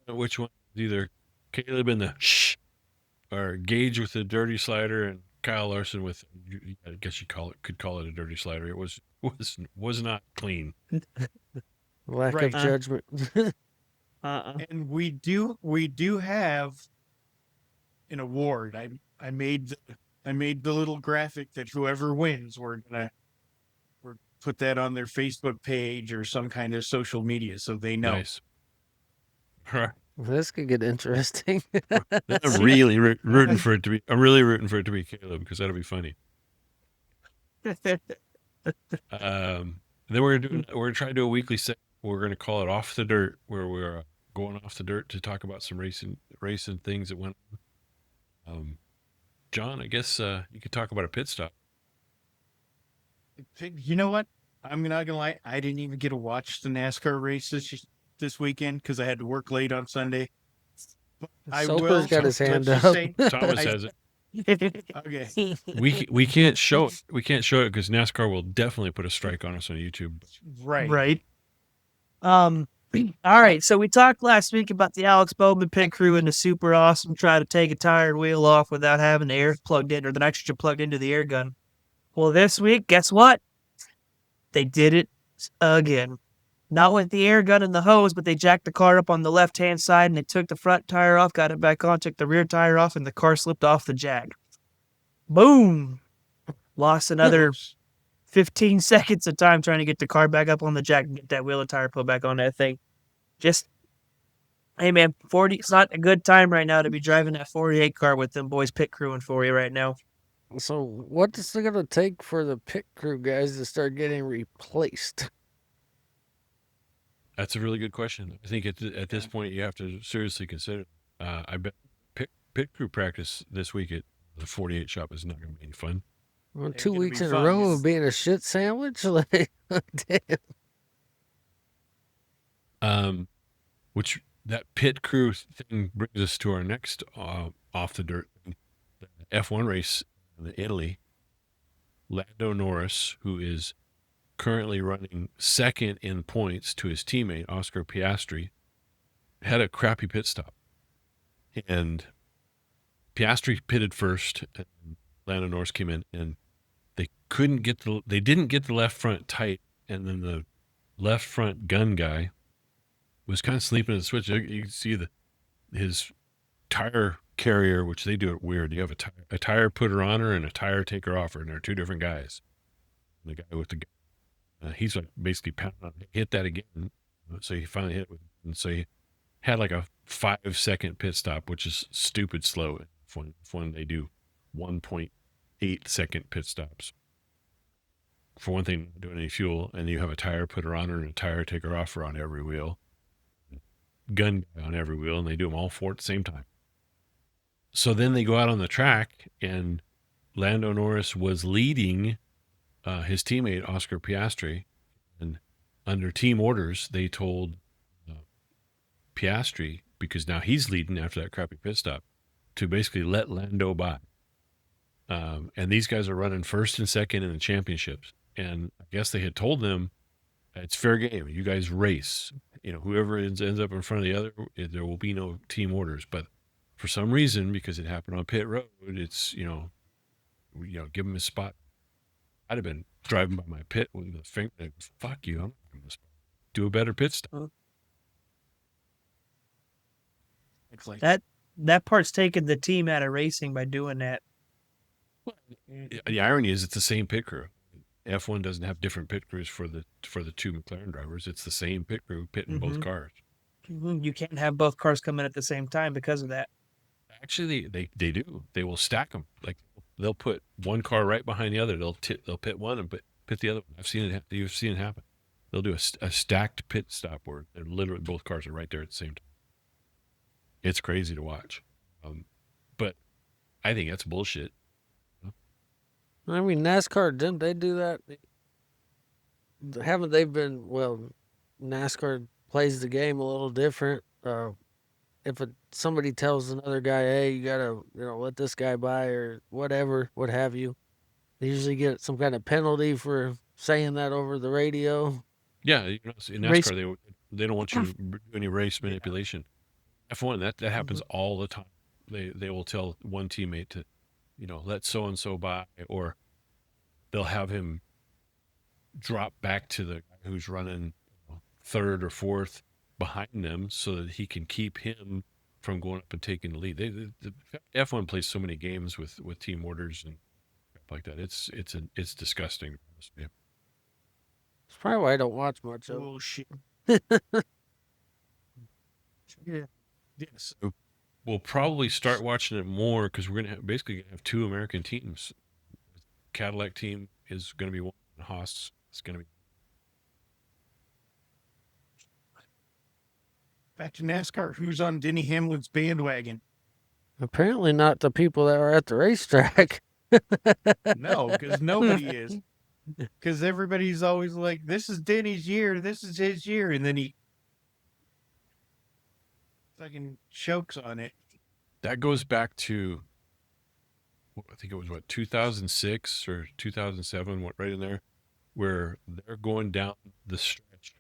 Speaker 2: which one is either Kaleb in the shh or Gage with the dirty slider and Kyle Larson with, I guess you could call it a dirty slider. It was not clean.
Speaker 4: Lack
Speaker 1: Right.
Speaker 4: of judgment.
Speaker 1: And we do have an award. I made the little graphic that whoever wins, we're put that on their Facebook page or some kind of social media so they know.
Speaker 2: Nice. All right.
Speaker 4: This could get interesting.
Speaker 2: I'm really rooting for it to be. I'm really rooting for it to be Kaleb because that'll be funny. Then we're gonna try to do a weekly set. We're gonna call it Off the Dirt, where we're going off the dirt to talk about some racing things that went on. John, I guess you could talk about a pit stop.
Speaker 1: You know what? I'm not gonna lie. I didn't even get to watch the NASCAR races this weekend because I had to work late on Sunday. But I
Speaker 4: Soper's
Speaker 1: will.
Speaker 4: got his hand
Speaker 1: let's just
Speaker 4: up.
Speaker 1: say-
Speaker 2: Thomas has it.
Speaker 1: okay.
Speaker 2: We can't show it. We can't show it because NASCAR will definitely put a strike on us on YouTube.
Speaker 1: Right.
Speaker 3: Right. All right. So we talked last week about the Alex Bowman pit crew and the super awesome try to take a tire and wheel off without having the air plugged in or the nitrogen plugged into the air gun. Well, this week, guess what? They did it again. Not with the air gun and the hose, but they jacked the car up on the left-hand side and they took the front tire off, got it back on, took the rear tire off, and the car slipped off the jack. Boom! Lost another 15 seconds of time trying to get the car back up on the jack and get that wheel and tire put back on that thing. Just, hey man, 40, it's not a good time right now to be driving that 48 car with them boys pit crewing for you right now.
Speaker 4: So what is it going to take for the pit crew guys to start getting replaced?
Speaker 2: That's a really good question. I think at this point you have to seriously consider. I bet pit crew practice this week at the 48 shop is not going to be any fun.
Speaker 4: Well,
Speaker 1: Ain't
Speaker 4: 2
Speaker 1: gonna
Speaker 4: weeks
Speaker 1: be
Speaker 4: in
Speaker 1: fun.
Speaker 4: a row of being a shit sandwich? Like, damn.
Speaker 2: Which that pit crew thing brings us to our next off the dirt thing. The F1 race in Italy. Lando Norris, who is currently running second in points to his teammate Oscar Piastri, had a crappy pit stop, and Piastri pitted first, and Lando Norris came in, and they didn't get the left front tight, and then the left front gun guy was kind of sleeping in the switch. You can see his tire carrier, which they do it weird. You have a tire putter oner and a tire taker offer, and they're two different guys. And the guy with the he's like basically pounding on, hit that again. So he finally hit it, and so he had like a 5-second pit stop, which is stupid slow. When they do 1.8 second pit stops. For one thing, not doing any fuel, and you have a tire putter oner and a tire taker offer on every wheel, gun guy on every wheel, and they do them all four at the same time. So then they go out on the track, and Lando Norris was leading his teammate Oscar Piastri, and under team orders, they told Piastri, because now he's leading after that crappy pit stop, to basically let Lando by. And these guys are running first and second in the championships, and I guess they had told them it's fair game. You guys race. Whoever ends up in front of the other, there will be no team orders. But for some reason, because it happened on pit road, it's give him his spot. I'd have been driving by my pit with the finger. Fuck you! I'm not giving this spot. Do a better pit stop.
Speaker 1: It's like
Speaker 3: That part's taking the team out of racing by doing that.
Speaker 2: The irony is, it's the same pit crew. F1 doesn't have different pit crews for the two McLaren drivers. It's the same pit crew pitting both cars.
Speaker 3: You can't have both cars come in at the same time because of that.
Speaker 2: Actually, they do. They will stack them. Like they'll put one car right behind the other. They'll pit one and pit the other one. You've seen it happen. They'll do a stacked pit stop where they're literally both cars are right there at the same time. It's crazy to watch. But I think that's bullshit.
Speaker 4: I mean, NASCAR, didn't they do that? Haven't they been, well, NASCAR plays the game a little different. If somebody tells another guy, hey, you got to, let this guy by or whatever, what have you, they usually get some kind of penalty for saying that over the radio.
Speaker 2: Yeah, in NASCAR, they don't want you to do any race manipulation. F1, that happens all the time. They will tell one teammate to, let so and so by, or they'll have him drop back to the guy who's running third or fourth behind them so that he can keep him from going up and taking the lead. The F1 plays so many games with team orders and stuff like that. It's disgusting.
Speaker 4: It's probably why I don't watch much of it.
Speaker 1: Bullshit. Yeah. Yes.
Speaker 2: We'll probably start watching it more because we're going to basically have two American teams. Cadillac team is going to be one. Haas is going to be.
Speaker 1: Back to NASCAR. Who's on Denny Hamlin's bandwagon?
Speaker 4: Apparently not the people that are at the racetrack.
Speaker 1: No, because nobody is. Because everybody's always like, this is Denny's year. This is his year. And then he fucking chokes on it.
Speaker 2: That goes back to, I think it was 2006 or 2007, right in there, where they're going down the stretch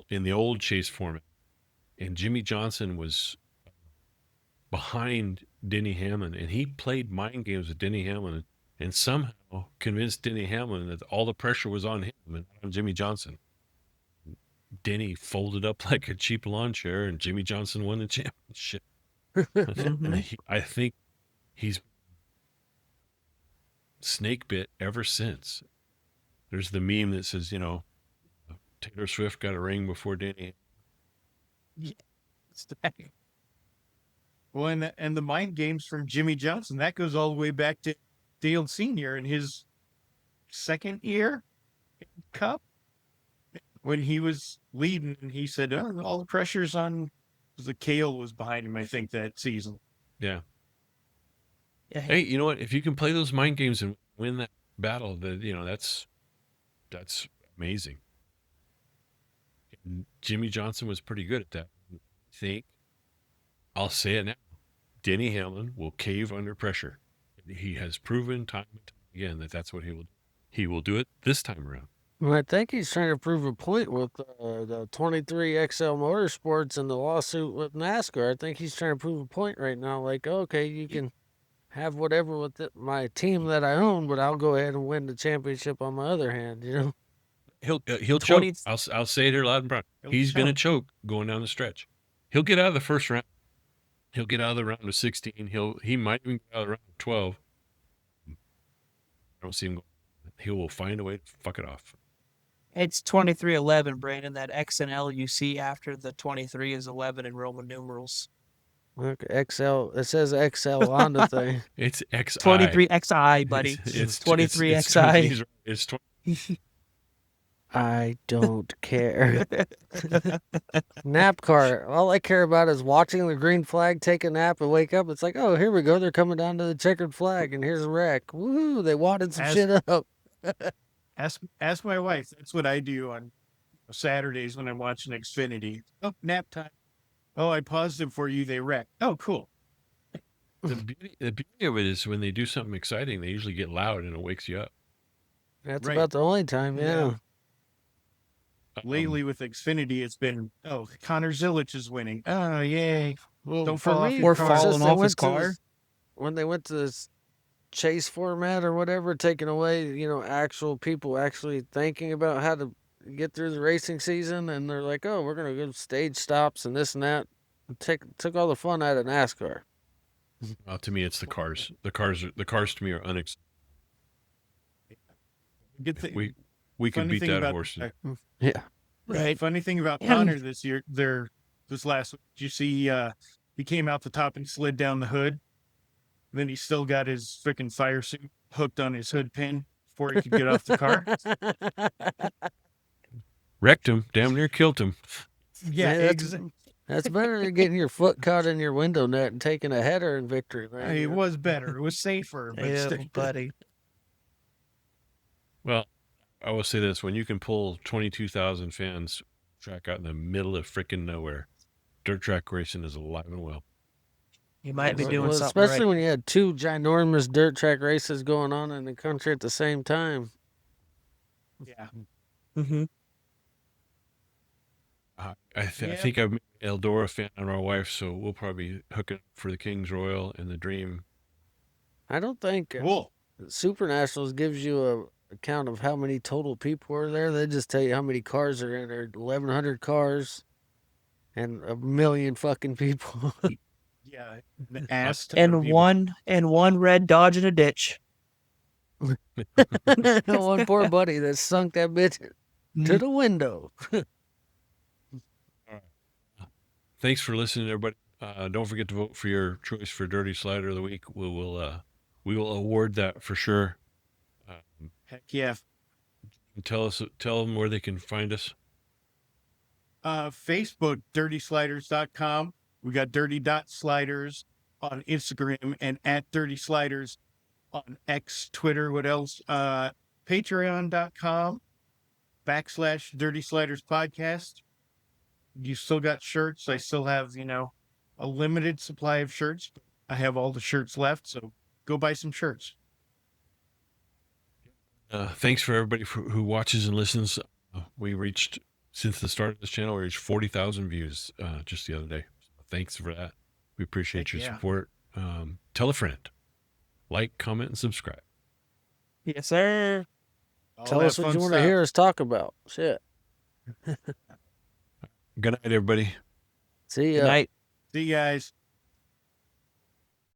Speaker 2: in the old chase format. And Jimmy Johnson was behind Denny Hamlin, and he played mind games with Denny Hamlin and somehow convinced Denny Hamlin that all the pressure was on him and not on Jimmy Johnson. Denny folded up like a cheap lawn chair, and Jimmy Johnson won the championship. I think he's snake bit ever since. There's the meme that says, Taylor Swift got a ring before Denny.
Speaker 1: Yeah. Well, and the mind games from Jimmy Johnson, that goes all the way back to Dale Sr. in his second year in Cup. When he was leading, and he said, all the pressure's on, the Kale was behind him, I think, that season.
Speaker 2: Yeah.
Speaker 3: Yeah.
Speaker 2: Hey, you know what? If you can play those mind games and win that battle, that's amazing. And Jimmy Johnson was pretty good at that. I think, I'll say it now, Denny Hamlin will cave under pressure. He has proven time and time again that that's what he will do. He will do it this time around.
Speaker 4: Well, I think he's trying to prove a point with the 23XL Motorsports and the lawsuit with NASCAR. I think he's trying to prove a point right now. Like, okay, you can have whatever with my team that I own, but I'll go ahead and win the championship on my other hand.
Speaker 2: He'll choke. I'll say it here loud and proud. He's going to choke going down the stretch. He'll get out of the first round. He'll get out of the round of 16. He might even get out of the round of 12. I don't see him. He will find a way to fuck it off.
Speaker 3: It's 2311, Brandon. That X and L you see after the 23 is 11 in Roman numerals.
Speaker 4: Okay, XL. It says XL on the thing.
Speaker 2: It's XI.
Speaker 3: 23 XI, buddy.
Speaker 2: It's
Speaker 3: 23
Speaker 2: it's,
Speaker 3: XI.
Speaker 2: It's 20.
Speaker 4: I don't care. Nap car. All I care about is watching the green flag, take a nap, and wake up. It's like, oh, here we go. They're coming down to the checkered flag, and here's a wreck. Woo! They wadded some shit up.
Speaker 1: Ask my wife. That's what I do on Saturdays when I'm watching Xfinity. Oh, nap time. Oh, I paused it for you. They wrecked. Oh, cool.
Speaker 2: The beauty of it is when they do something exciting, they usually get loud and it wakes you up.
Speaker 4: That's
Speaker 1: Right.
Speaker 4: about the only time, yeah.
Speaker 1: Lately with Xfinity, it's been, Connor Zilich is winning. Oh, yay.
Speaker 4: Well,
Speaker 1: Don't
Speaker 4: for
Speaker 1: fall off
Speaker 4: me,
Speaker 1: your
Speaker 3: Or
Speaker 1: car.
Speaker 3: falling
Speaker 4: since they
Speaker 3: off his
Speaker 4: went to
Speaker 3: car.
Speaker 4: this- when they went to this chase format or whatever, taking away, actual people actually thinking about how to get through the racing season, and they're like, oh, we're going to go stage stops and this and that. Took all the fun out of NASCAR.
Speaker 2: Well, to me, it's the cars. The cars to me are unexciting.
Speaker 1: Good thing.
Speaker 2: We can
Speaker 1: funny
Speaker 2: beat
Speaker 1: thing
Speaker 2: that
Speaker 1: about-
Speaker 2: horse.
Speaker 4: Yeah.
Speaker 3: Right.
Speaker 1: Funny thing about Connor this year, this last week, did you see he came out the top and slid down the hood? Then he still got his freaking fire suit hooked on his hood pin before he could get off the car.
Speaker 2: Wrecked him. Damn near killed him.
Speaker 1: Yeah,
Speaker 4: Yeah, that's better than getting your foot caught in your window net and taking a header in victory lane.
Speaker 1: it was better. It was safer, but
Speaker 3: Yeah,
Speaker 1: still.
Speaker 3: buddy.
Speaker 2: Well, I will say this: when you can pull 22,000 fans track out in the middle of freaking nowhere, dirt track racing is alive and well.
Speaker 3: You might be
Speaker 4: Well,
Speaker 3: doing something
Speaker 4: especially
Speaker 3: right.
Speaker 4: when you had two ginormous dirt track races going on in the country at the same time.
Speaker 1: Yeah.
Speaker 3: Mm-hmm.
Speaker 2: I think I've made Eldora fan of our wife, so we'll probably hook it up for the King's Royal and the Dream.
Speaker 4: I don't think
Speaker 1: Cool.
Speaker 4: SuperNationals gives you a count of how many total people are there. They just tell you how many cars are in there. 1,100 cars and 1,000,000 fucking people.
Speaker 1: Yeah. The ass ton of
Speaker 3: And
Speaker 1: people.
Speaker 3: one red Dodge in a ditch.
Speaker 4: One poor buddy that sunk that bitch to the window.
Speaker 2: Thanks for listening, everybody. Don't forget to vote for your choice for Dirty Slider of the Week. We will award that for sure.
Speaker 1: Heck yeah.
Speaker 2: Tell them where they can find us.
Speaker 1: Facebook, dirtysliders.com. We got dirty.sliders on Instagram and at dirty sliders on X, Twitter. What else? Patreon.com /dirty sliders podcast. You still got shirts. I still have, a limited supply of shirts. I have all the shirts left, so go buy some shirts.
Speaker 2: Thanks for everybody who watches and listens. We reached, since the start of this channel, we reached 40,000 views just the other day. Thanks for that. We appreciate your support. Tell a friend. Like, comment, and subscribe.
Speaker 3: Yes, sir.
Speaker 4: Tell us what you want to hear us talk about. Shit.
Speaker 2: Good night, everybody.
Speaker 4: See ya.
Speaker 3: Good night.
Speaker 1: See you guys.